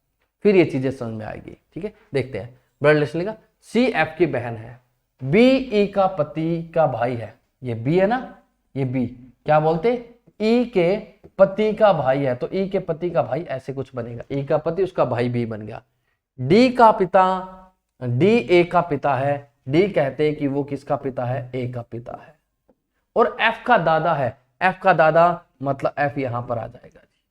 फिर ये चीजें समझ में आएगी, ठीक है। देखते हैं, ब्लड रिलेशन लिखा, सी एफ की बहन है, बी ई का पति का भाई है, ये बी है ना, ये बी, क्या बोलते, ई के पति का भाई है, तो ई के पति का भाई ऐसे कुछ बनेगा, ई का पति उसका भाई बी बन गया। डी का पिता, डी ए का पिता है, डी कहते हैं कि वो किसका पिता है, ए का पिता है, और एफ का दादा है, एफ का दादा मतलब एफ यहां पर आ जाएगा जी।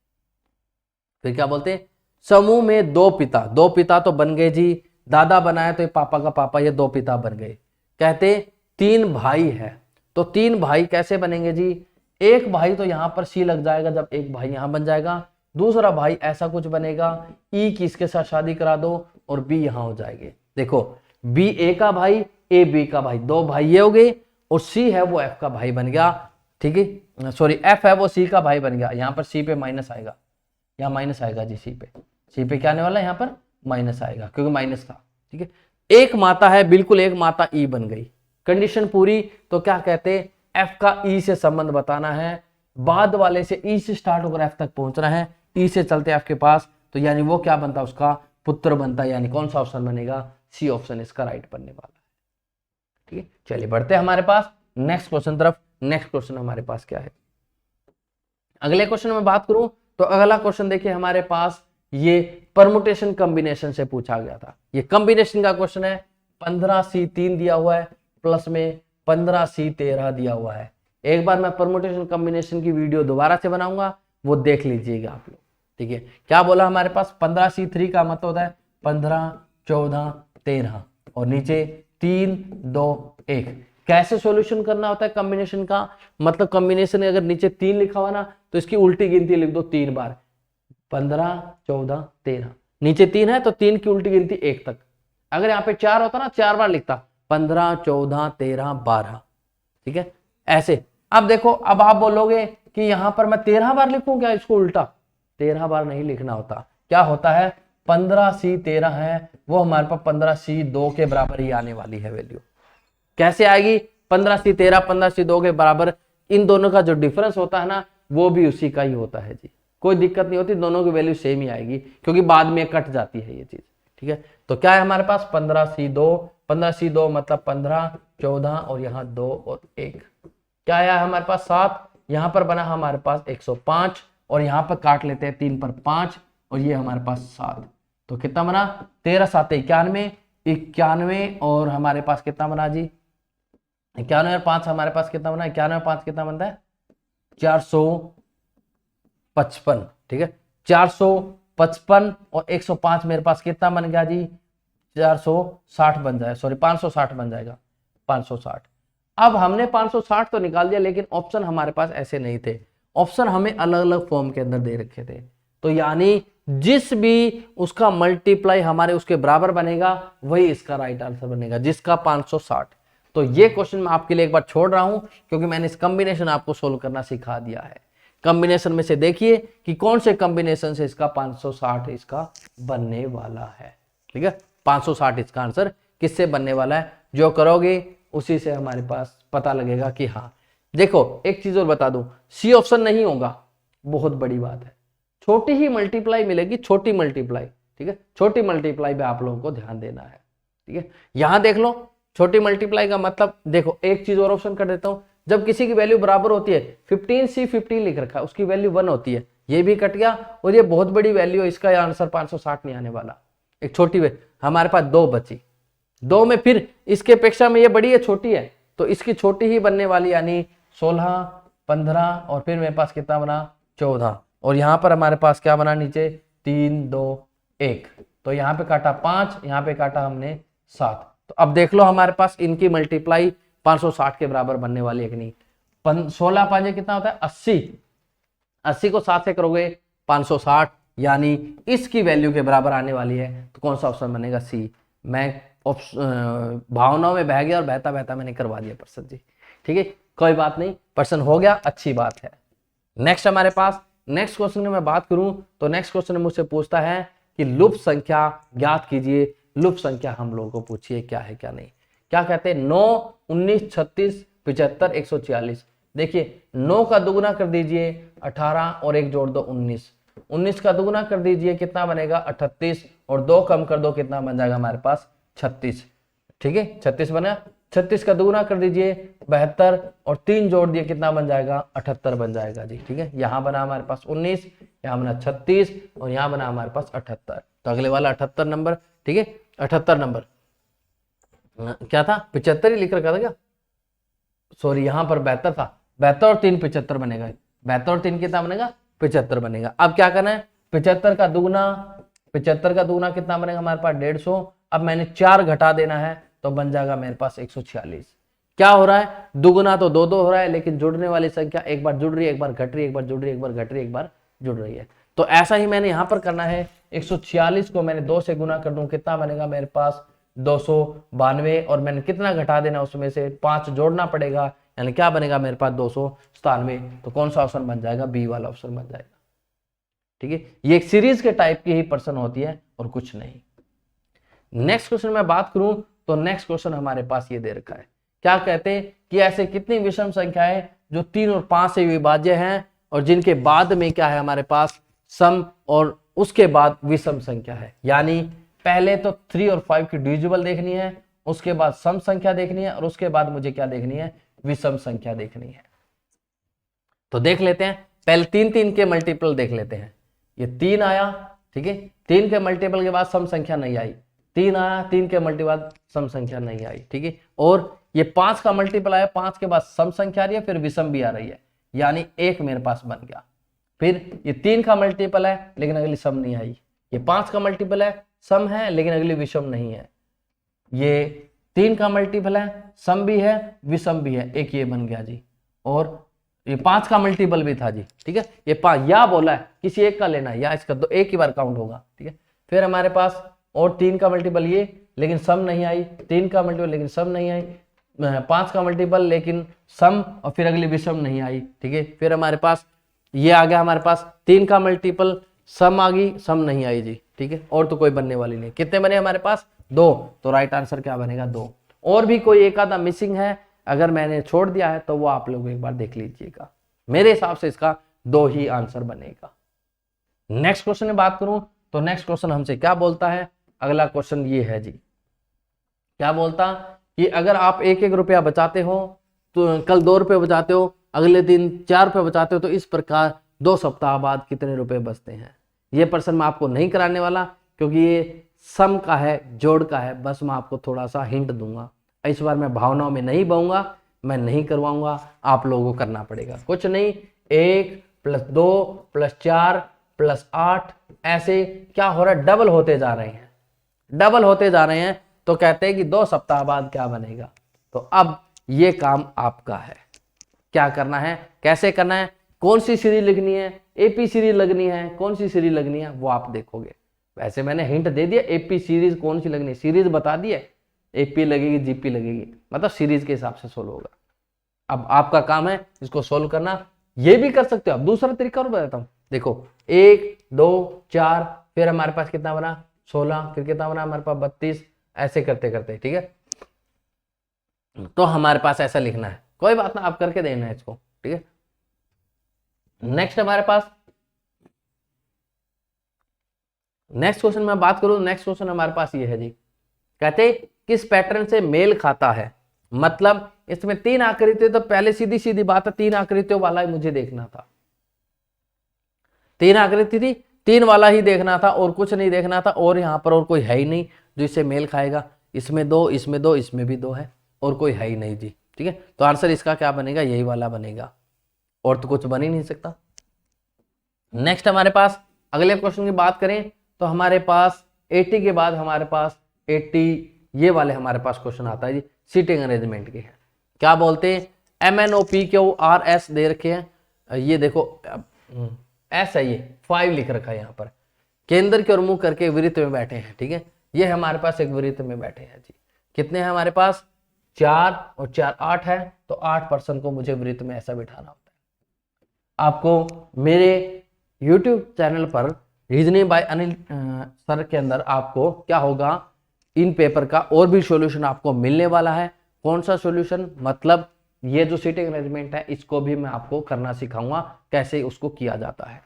फिर क्या बोलते हैं, समूह में 2 पिता, 2 पिता तो बन गए जी, दादा बनाया तो ये पापा का पापा, ये 2 पिता बन गए। कहते 3 भाई है, तो 3 भाई कैसे बनेंगे जी, एक भाई तो यहां पर सी लग जाएगा जब एक भाई यहां बन जाएगा, दूसरा भाई ऐसा कुछ बनेगा, ई की इसके साथ शादी करा दो और बी यहां हो जाएंगे। देखो बी ए का भाई, ए बी का भाई, 2 भाई ये हो गए, और सी है वो एफ का भाई बन गया, ठीक है, सॉरी एफ है वो सी का भाई बन गया, यहाँ पर सी पे माइनस आएगा, यहाँ माइनस आएगा जी, सी पे क्या आने वाला है, यहाँ पर माइनस आएगा क्योंकि माइनस था, ठीक है। एक माता है, बिल्कुल एक माता ई बन गई, कंडीशन पूरी, तो क्या कहते हैं, एफ का ई से संबंध बताना है, बाद वाले से ई से स्टार्ट होकर एफ तक पहुंचना है, ई से चलते एफ के पास, तो यानी वो क्या बनता है, उसका पुत्र बनता है, यानी कौन सा ऑप्शन बनेगा, सी ऑप्शन इसका राइट बनने वाला है, ठीक है। चलिए बढ़ते हैं हमारे पास नेक्स्ट क्वेश्चन तरफ। नेक्स्ट क्वेश्चन हमारे पास क्या है, अगले क्वेश्चन में बात करूं तो अगला क्वेश्चन देखिए हमारे पास, ये परमुटेशन कॉम्बिनेशन से पूछा गया था, ये कॉम्बिनेशन का क्वेश्चन है, 15C3 दिया हुआ है, प्लस में 15C13 दिया हुआ है। एक बार मैं परमुटेशन कॉम्बिनेशन की वीडियो दोबारा से बनाऊंगा, वो देख लीजिएगा आप लोग, ठीक है। क्या बोला हमारे पास, 15C3 का मतलब होता है 15, 14, 13 और नीचे 3, 2, 1। कैसे सॉल्यूशन करना होता है कॉम्बिनेशन का, मतलब कॉम्बिनेशन अगर नीचे 3 लिखा हुआ ना तो इसकी उल्टी गिनती लिख दो 3 बार, 15, 14, 13, नीचे 3 है तो 3 की उल्टी गिनती 1 तक। अगर यहाँ पे 4 होता ना 4 बार लिखता, 15, 14, 13, 12, ठीक है। ऐसे अब देखो, अब आप बोलोगे कि यहां पर मैं 13 बार लिखूं क्या इसको उल्टा? 13 बार नहीं लिखना होता। क्या होता है, 15C13 है, वो हमारे पास 15C2 के बराबर ही आने वाली है वैल्यू। कैसे आएगी? 15C13 15C2 के बराबर। इन दोनों का जो डिफरेंस होता है ना, वो भी उसी का ही होता है जी। कोई दिक्कत नहीं होती, दोनों की वैल्यू सेम ही आएगी, क्योंकि बाद में कट जाती है ये चीज। ठीक है, तो क्या है हमारे पास 15C2 मतलब 15 14 और यहाँ 2 और 1, क्या आया हमारे पास 7। यहाँ पर बना हमारे पास 105 और यहाँ पर काट लेते हैं 3 पर 5 और ये हमारे पास 7। तो कितना बना? 13 7 91, 91 और हमारे पास कितना बना जी? 91 और 5 हमारे पास कितना बना? 91 और 5 कितना बनता है? 455। ठीक है, 455 और 105 मेरे पास कितना बन गया जी? 460 बन जाए, सॉरी 560 बन जाएगा, 560। अब हमने 560 तो निकाल दिया, लेकिन ऑप्शन हमारे पास ऐसे नहीं थे। ऑप्शन हमें अलग अलग फॉर्म के अंदर दे रखे थे। तो यानी जिस भी उसका मल्टीप्लाई हमारे उसके बराबर बनेगा, वही इसका राइट आंसर बनेगा, जिसका 560। तो ये क्वेश्चन मैं आपके लिए एक बार छोड़ रहा हूं, क्योंकि मैंने इस कॉम्बिनेशन आपको सोल्व करना सिखा दिया है। कॉम्बिनेशन में से देखिए कि कौन से कॉम्बिनेशन से इसका 560 इसका बनने वाला है। ठीक है, 560 इसका आंसर किससे बनने वाला है, जो करोगे उसी से हमारे पास पता लगेगा कि हाँ। देखो एक चीज और बता दूं, सी ऑप्शन नहीं होगा, बहुत बड़ी बात है। छोटी ही मल्टीप्लाई मिलेगी, छोटी मल्टीप्लाई। ठीक है, छोटी मल्टीप्लाई पे आप लोगों को ध्यान देना है। ठीक है, यहां देख लो, छोटी मल्टीप्लाई का मतलब देखो, एक चीज और ऑप्शन कर देता हूं, जब किसी की वैल्यू बराबर होती है, 15C15 लिख रखा है, उसकी वैल्यू 1 होती है, ये भी कट गया और ये बहुत बड़ी वैल्यू है, इसका आंसर 560 नहीं आने वाला। एक छोटी हमारे पास 2 बची, 2 में फिर इसके अपेक्षा में ये बड़ी है, छोटी है, तो इसकी छोटी ही बनने वाली, यानी 16 15 और फिर मेरे पास कितना बना? 14। और यहाँ पर हमारे पास क्या बना नीचे? 3 2 1। तो यहाँ पे काटा 5, यहाँ पे काटा हमने 7। तो अब देख लो हमारे पास इनकी मल्टीप्लाई 560 के बराबर बनने वाली है कि नहीं। 16 5 कितना होता है? 80। 80 को 7 से करोगे 560, यानी इसकी वैल्यू के बराबर आने वाली है। तो कौन सा ऑप्शन बनेगा? सी। मैं भावनाओं में बह गया और बहता बहता मैंने करवा दिया पर्सन जी। ठीक है, कोई बात नहीं, पर्सन हो गया, अच्छी बात है। नेक्स्ट हमारे पास नेक्स्ट क्वेश्चन में मैं बात करूं तो नेक्स्ट क्वेश्चन मुझसे पूछता है कि लुप्त संख्या ज्ञात कीजिए। लुप्त संख्या हम लोगों को पूछिए क्या है क्या नहीं। क्या कहते हैं? 9 19 36 75 146। देखिए 9 का दुगुना कर दीजिए 18 और 1 जोड़ दो 19। 19 का दुगुना कर दीजिए कितना बनेगा? 38 और 2 कम कर दो कितना बन जाएगा हमारे पास? 36। ठीक है, 36 बना। 36 का दुगुना कर दीजिए 72 और 3 जोड़ दिए कितना बन जाएगा? 78 बन जाएगा जी। ठीक है, यहाँ बना हमारे पास 19, यहाँ बना 36 और यहाँ बना हमारे पास 78। तो अगले वाला 78 नंबर। ठीक है, 78 नंबर क्या था? 75 ही लिख रखा था क्या? सॉरी, यहाँ पर 72 था। 72 और 3 75 बनेगा। 72 और 3 कितना बनेगा? 75 बनेगा। अब क्या करना है? 75 का दुगुना कितना बनेगा हमारे पास? 150। अब मैंने 4 घटा देना है तो बन जाएगा मेरे पास 146। क्या हो रहा है? दुगुना तो 2 2 हो रहा है, लेकिन जुड़ने वाली संख्या एक बार जुड़ रही है, एक बार घट रही है, एक बार जुड़ रही है, एक बार घट रही है, एक बार जुड़ रही है। तो ऐसा ही मैंने यहां पर करना है। 146 को मैंने 2 से गुना कर दूं, कितना बनेगा मेरे पास? 292। और मैंने कितना घटा देना? उसमें से 5 जोड़ना पड़ेगा, यानी क्या बनेगा मेरे पास? 297। तो कौन सा ऑप्शन बन जाएगा? बी वाला ऑप्शन बन जाएगा। ठीक है, ये एक सीरीज के टाइप की ही पर्सन होती है और कुछ नहीं। नेक्स्ट क्वेश्चन में बात करूं तो नेक्स्ट क्वेश्चन हमारे पास ये दे रखा है। क्या कहते हैं कि ऐसे कितनी विषम संख्याएं जो 3 और 5 से विभाज्य हैं और जिनके बाद में क्या है हमारे पास? सम, और उसके बाद विषम संख्या है। यानी पहले तो 3 और 5 की डिविजिबल देखनी है, उसके बाद सम संख्या देखनी है और उसके बाद मुझे क्या देखनी है? विषम संख्या देखनी है। तो देख लेते हैं, पहले 3 3 के मल्टीपल देख लेते हैं। ये 3 आया, ठीक है, 3 के मल्टीपल के बाद सम संख्या नहीं आई। 3 आया, 3 के मल्टीपल बाद सम संख्या नहीं आई। ठीक है, और ये 5 का मल्टीपल आया, 5 के बाद सम संख्या आ रही है, फिर विषम भी आ रही है, यानी 1 मेरे पास बन गया। फिर ये 3 का मल्टीपल है लेकिन अगली सम नहीं आई। ये 5 का मल्टीपल है, सम है लेकिन अगली विषम नहीं है। ये 3 का मल्टीपल है, सम भी है विषम भी है, एक ये बन गया जी। और ये 5 का मल्टीपल भी था जी। ठीक है, ये 5 या बोला है किसी एक का लेना है, या इसका तो एक ही बार काउंट होगा। ठीक है, फिर हमारे पास और 3 का मल्टीपल ये, लेकिन सम नहीं आई। 3 का मल्टीपल लेकिन सम नहीं आई। 5 का मल्टीपल, लेकिन सम और फिर अगली विषम नहीं आई। ठीक है, फिर हमारे पास ये आ गया हमारे पास 3 का मल्टीपल, सम आ गई, सम नहीं आई जी। ठीक है, और तो कोई बनने वाली नहीं। कितने बने हमारे पास? 2। तो राइट आंसर क्या बनेगा? 2। और भी कोई एक आधा मिसिंग है, अगर मैंने छोड़ दिया है तो वो आप लोग एक बार देख लीजिएगा। मेरे हिसाब से इसका 2 ही आंसर बनेगा। नेक्स्ट क्वेश्चन में बात करूं तो नेक्स्ट क्वेश्चन हमसे क्या बोलता है? अगला क्वेश्चन ये है जी, क्या बोलता कि अगर आप 1-1 रुपया बचाते हो तो कल 2 रुपये बचाते हो, अगले दिन 4 रुपये बचाते हो, तो इस प्रकार 2 सप्ताह बाद कितने रुपए बचते हैं? ये प्रश्न मैं आपको नहीं कराने वाला क्योंकि ये सम का है, जोड़ का है। बस मैं आपको थोड़ा सा हिंट दूंगा। इस बार मैं भावनाओं में नहीं बहूंगा, मैं नहीं करवाऊंगा, आप लोगों को करना पड़ेगा। कुछ नहीं, 1 + 2 + 4 + 8 ऐसे क्या हो रहा है? डबल होते जा रहे हैं, डबल होते जा रहे हैं। तो कहते हैं कि 2 सप्ताह बाद क्या बनेगा? तो अब ये काम आपका है, क्या करना है, कैसे करना है, कौन सी सीरीज लिखनी है, एपी सीरीज लगनी है, कौन सी सीरीज लगनी है वो आप देखोगे। वैसे मैंने हिंट दे दिया, एपी सीरीज कौन सी लगनी है, सीरीज बता दिए, एपी लगेगी, जीपी लगेगी, मतलब सीरीज के हिसाब से सोल्व होगा। अब आपका काम है इसको सोल्व करना। ये भी कर सकते हो आप, दूसरा तरीका और बताता हूं। देखो 1 2 4, फिर हमारे पास कितना बना? 16, फिर कितना बना हमारे पास? 32, ऐसे करते करते। ठीक है, तो हमारे पास ऐसा लिखना है, कोई बात ना, आप करके देना है इसको। ठीक है, नेक्स्ट हमारे पास नेक्स्ट क्वेश्चन में बात करूं, नेक्स्ट क्वेश्चन हमारे पास ये है जी, कहते किस पैटर्न से मेल खाता है? मतलब इसमें 3 आकृति, तो पहले सीधी सीधी बात है 3 आकृतियों वाला ही मुझे देखना था। 3 आकृति थी, 3 वाला ही देखना था और कुछ नहीं देखना था। और यहां पर और कोई है ही नहीं जो इससे मेल खाएगा। इसमें 2, इसमें 2, इसमें भी 2 है, और कोई है ही नहीं जी। ठीक है, तो आंसर इसका क्या बनेगा? यही वाला बनेगा, और तो कुछ बन ही नहीं सकता। नेक्स्ट हमारे पास अगले क्वेश्चन की बात करें तो हमारे पास 80 के बाद हमारे पास 80 ये वाले हमारे पास क्वेश्चन आता है जी, सीटिंग अरेंजमेंट के हैं। क्या बोलते हैं? MNOPQRS दे रखे हैं, ये देखो एस है, ये 5 लिख रखा है यहाँ पर, केंद्र की ओर मुंह करके वृत्त में बैठे हैं। ठीक है, ये हमारे पास एक वृत्त में बैठे हैं जी। कितने हैं हमारे पास? 4 और 4 8 है, तो 8 पर्सन को मुझे वृत्त में ऐसा बिठाना होता है। आपको मेरे YouTube चैनल पर रीजनिंग बाय अनिल सर के अंदर आपको क्या होगा, इन पेपर का और भी सॉल्यूशन आपको मिलने वाला है। कौन सा सॉल्यूशन? मतलब ये जो सीटिंग अरेंजमेंट है इसको भी मैं आपको करना सिखाऊंगा, कैसे उसको किया जाता है।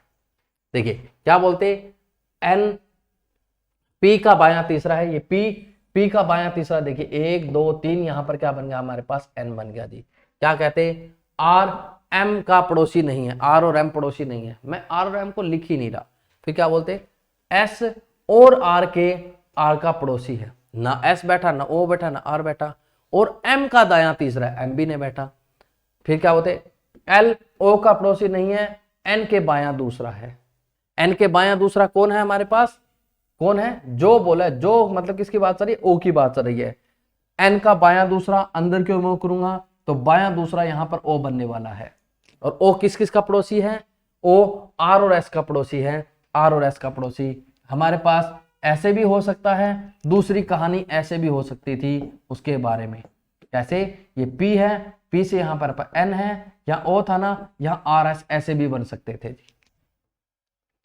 देखिए क्या बोलते हैं, एन पी का बायां तीसरा है, ये पी का बायां तीसरा। देखिए 1 2 3, यहां पर क्या बन गया हमारे पास? एन बन गया जी। क्या कहते हैं? आर एम का पड़ोसी नहीं है, आर और एम पड़ोसी नहीं है, मैं आर और एम को लिख ही नहीं रहा। फिर क्या बोलते हैं? एस और आर के आर का पड़ोसी है, ना एस बैठा, ना ओ बैठा, ना आर बैठा, और एम का दायां तीसरा है, एम भी नहीं बैठा। फिर क्या बोलते? एल ओ का पड़ोसी नहीं है, एन के बायां दूसरा है। एन के बायां दूसरा कौन है हमारे पास? कौन है? जो बोला, जो मतलब किसकी बात चल रही है? ओ की बात चल रही है। एन का बायां दूसरा अंदर की ओर मुंह करूंगा तो बायां दूसरा यहां पर ओ बनने वाला है। और ओ किस किस का पड़ोसी है? ओ आर और एस का पड़ोसी है, आर और एस का पड़ोसी। हमारे पास ऐसे भी हो सकता है, दूसरी कहानी ऐसे भी हो सकती थी उसके बारे में। कैसे? ये पी है, पी से यहां पर एन है, या ओ था ना, यहां आर एस, ऐसे भी बन सकते थे जी।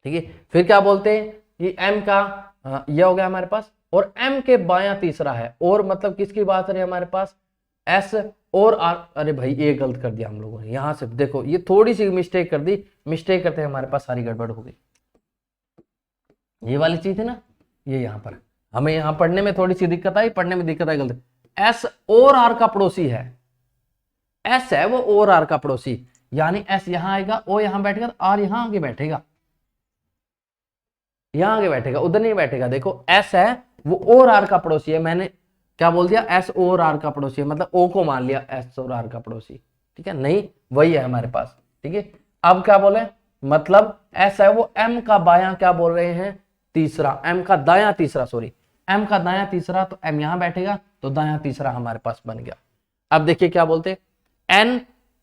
ठीक है, फिर क्या बोलते हैं कि एम का ये हो गया हमारे पास, और एम के बायां तीसरा है, और मतलब किसकी बात है हमारे पास? एस और आर। अरे भाई ये गलत कर दिया हम लोगों ने, यहां से देखो ये थोड़ी सी मिस्टेक कर दी, मिस्टेक करते हमारे पास सारी गड़बड़ हो गई। ये वाली चीज है ना, ये यहां पर हमें यहां पढ़ने में थोड़ी सी दिक्कत आई, पढ़ने में दिक्कत आई, गलत। एस और आर का पड़ोसी है, एस है वो और आर का पड़ोसी, यानी एस यहां आएगा, ओ यहां बैठेगा, आर यहां आगे बैठेगा, यहां आगे बैठेगा, उधर नहीं बैठेगा। देखो एस है वो और आर का पड़ोसी है, मैंने क्या बोल दिया? एस और आर का पड़ोसी है, मतलब ओ को मान लिया एस और आर का पड़ोसी। ठीक है, नहीं वही है हमारे पास। ठीक है, अब क्या बोले? मतलब एस है वो एम का बायां क्या बोल रहे हैं? तीसरा, एम का दायां तीसरा, सॉरी एम का दायां तीसरा, तो एम यहां बैठेगा, तो दायां तीसरा हमारे पास बन गया। अब देखिए क्या बोलते, एन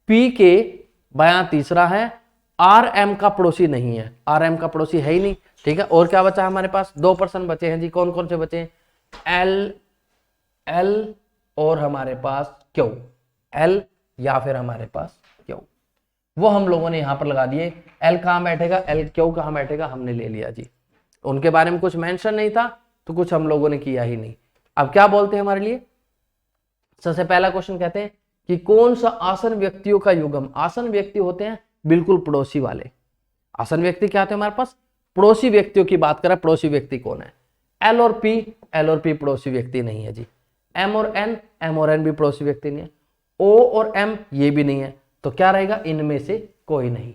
पी के बायां तीसरा है, आर एम का पड़ोसी नहीं है, आर एम का पड़ोसी है ही नहीं। ठीक है, और क्या बचा हमारे पास? 2 पर्सन बचे हैं जी। कौन कौन से बचे? एल एल और हमारे पास क्यू, एल या फिर हमारे पास क्यू, वो हम लोगों ने यहां पर लगा दिए। एल कहां बैठेगा, एल क्यू कहां बैठेगा, हमने ले लिया जी। उनके बारे में कुछ मेंशन नहीं था तो कुछ हम लोगों ने किया ही नहीं। अब क्या बोलते हैं हमारे लिए, सबसे पहला क्वेश्चन कहते हैं कि कौन सा आसन व्यक्तियों का युग्म, आसन व्यक्ति होते हैं बिल्कुल पड़ोसी वाले। आसन व्यक्ति क्या होते हैं हमारे पास, पड़ोसी व्यक्तियों की बात करें, पड़ोसी व्यक्ति कौन है, एल और पी, एल और पी पड़ोसी व्यक्ति नहीं है जी। एम और एन, एम और एन भी पड़ोसी व्यक्ति नहीं है। ओ और एम ये भी नहीं है, तो क्या रहेगा, इनमें से कोई नहीं।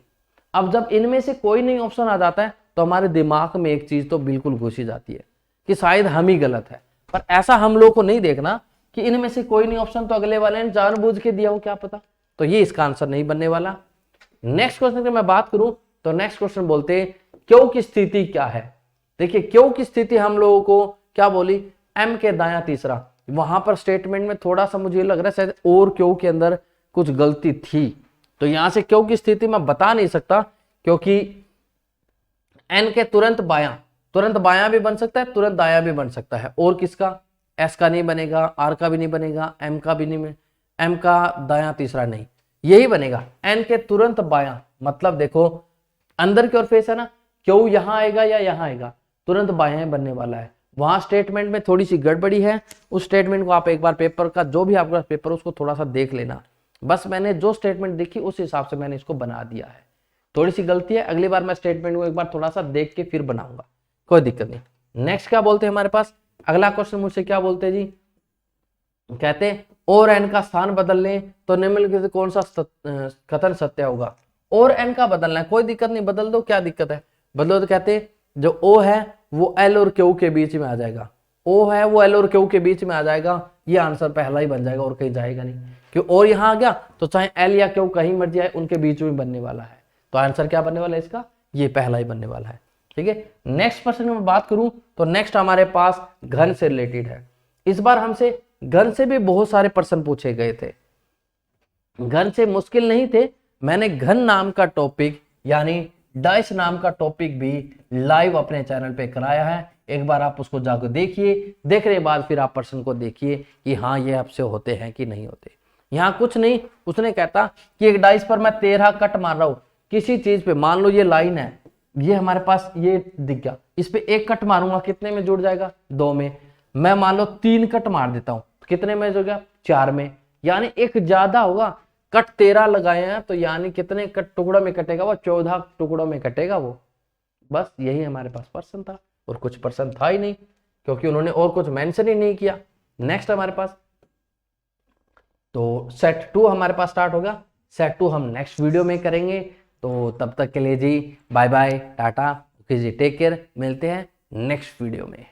अब जब इनमें से कोई नहीं ऑप्शन आ जाता है तो हमारे दिमाग में एक चीज तो बिल्कुल घुस ही जाती है कि शायद हम ही गलत है। पर ऐसा हम लोग को नहीं देखना कि इनमें से कोई नहीं ऑप्शन तो अगले वाले ने जानबूझ के दिया हो, क्या पता, तो ये इसका आंसर नहीं बनने वाला। नेक्स्ट क्वेश्चन की मैं बात करूं तो नेक्स्ट क्वेश्चन बोलते हैं क्यों की स्थिति क्या है। देखिए क्यों की स्थिति हम लोगों को क्या बोली, एम के दाया तीसरा। वहां पर स्टेटमेंट में थोड़ा सा मुझे लग रहा है शायद और क्यों के अंदर कुछ गलती थी, तो यहां से क्यों की स्थिति मैं बता नहीं सकता, क्योंकि एन के तुरंत बायां भी बन सकता है, तुरंत दायां भी बन सकता है। और किसका, एस का नहीं बनेगा, आर का भी नहीं बनेगा, एम का भी नहीं, एम का दायां तीसरा नहीं, यही बनेगा एन के तुरंत बायां। मतलब देखो अंदर की ओर फेस है ना, क्यों यहां आएगा या यहां आएगा, तुरंत बायां बनने वाला है। वहां स्टेटमेंट में थोड़ी सी गड़बड़ी है, उस स्टेटमेंट को आप एक बार पेपर का जो भी आपका पेपर उसको थोड़ा सा देख लेना। बस मैंने जो स्टेटमेंट देखी उस हिसाब से मैंने इसको बना दिया है, थोड़ी सी गलती है, अगली बार मैं स्टेटमेंट को एक बार थोड़ा सा देख के फिर बनाऊंगा, कोई दिक्कत नहीं। नेक्स्ट क्या बोलते हैं हमारे पास, अगला क्वेश्चन मुझसे क्या बोलते हैं जी, कहते हैं और एन का स्थान बदल लें तो निम्नलिखित कौन सा कथन सत्य होगा। और एन का बदलना है, कोई दिक्कत नहीं, बदल दो, क्या दिक्कत है, बदलो। तो कहते हैं जो ओ है वो एल और क्यू के बीच में आ जाएगा, ओ है वो एल और क्यू के बीच में आ जाएगा, ये आंसर पहला ही बन जाएगा और कहीं जाएगा नहीं, क्यों और यहां आ गया तो चाहे एल या क्यू कहीं मर्जी आए उनके बीच में बनने वाला है, तो आंसर क्या बनने वाला है इसका, ये पहला ही बनने वाला है। ठीक है, नेक्स्ट क्वेश्चन में बात करूं तो नेक्स्ट हमारे पास घन से रिलेटेड है। इस बार हमसे घन से भी बहुत सारे प्रश्न पूछे गए थे, घन से मुश्किल नहीं थे। मैंने घन नाम का टॉपिक यानी डाइस नाम का टॉपिक भी लाइव अपने चैनल पे कराया है, एक बार आप उसको जाकर देखिए, देखने के बाद फिर आप प्रश्न को देखिए कि हाँ ये आपसे होते हैं कि नहीं होते। यहाँ कुछ नहीं, उसने कहता कि एक डाइस पर मैं 13 कट मार रहा हूं किसी चीज पे, मान लो ये लाइन है, ये हमारे पास ये दिख गया, इस पे एक कट मारूंगा कितने में जुड़ जाएगा, 2 में। मैं मान लो 3 कट मार देता हूं तो कितने में जुड़ गया, 4 में, यानी एक ज्यादा होगा। कट 13 लगाए हैं तो यानी कितने कट टुकड़ों में कटेगा वो, 14 टुकड़ों में कटेगा वो। बस यही हमारे पास प्रश्न था, और कुछ प्रश्न था ही नहीं, क्योंकि उन्होंने और कुछ मेंशन ही नहीं किया। नेक्स्ट हमारे पास तो सेट 2 हमारे पास स्टार्ट होगा, सेट 2 हम नेक्स्ट वीडियो में करेंगे। तो तब तक के लिए जी बाय बाय, टाटा, ओके जी, टेक केयर, मिलते हैं नेक्स्ट वीडियो में।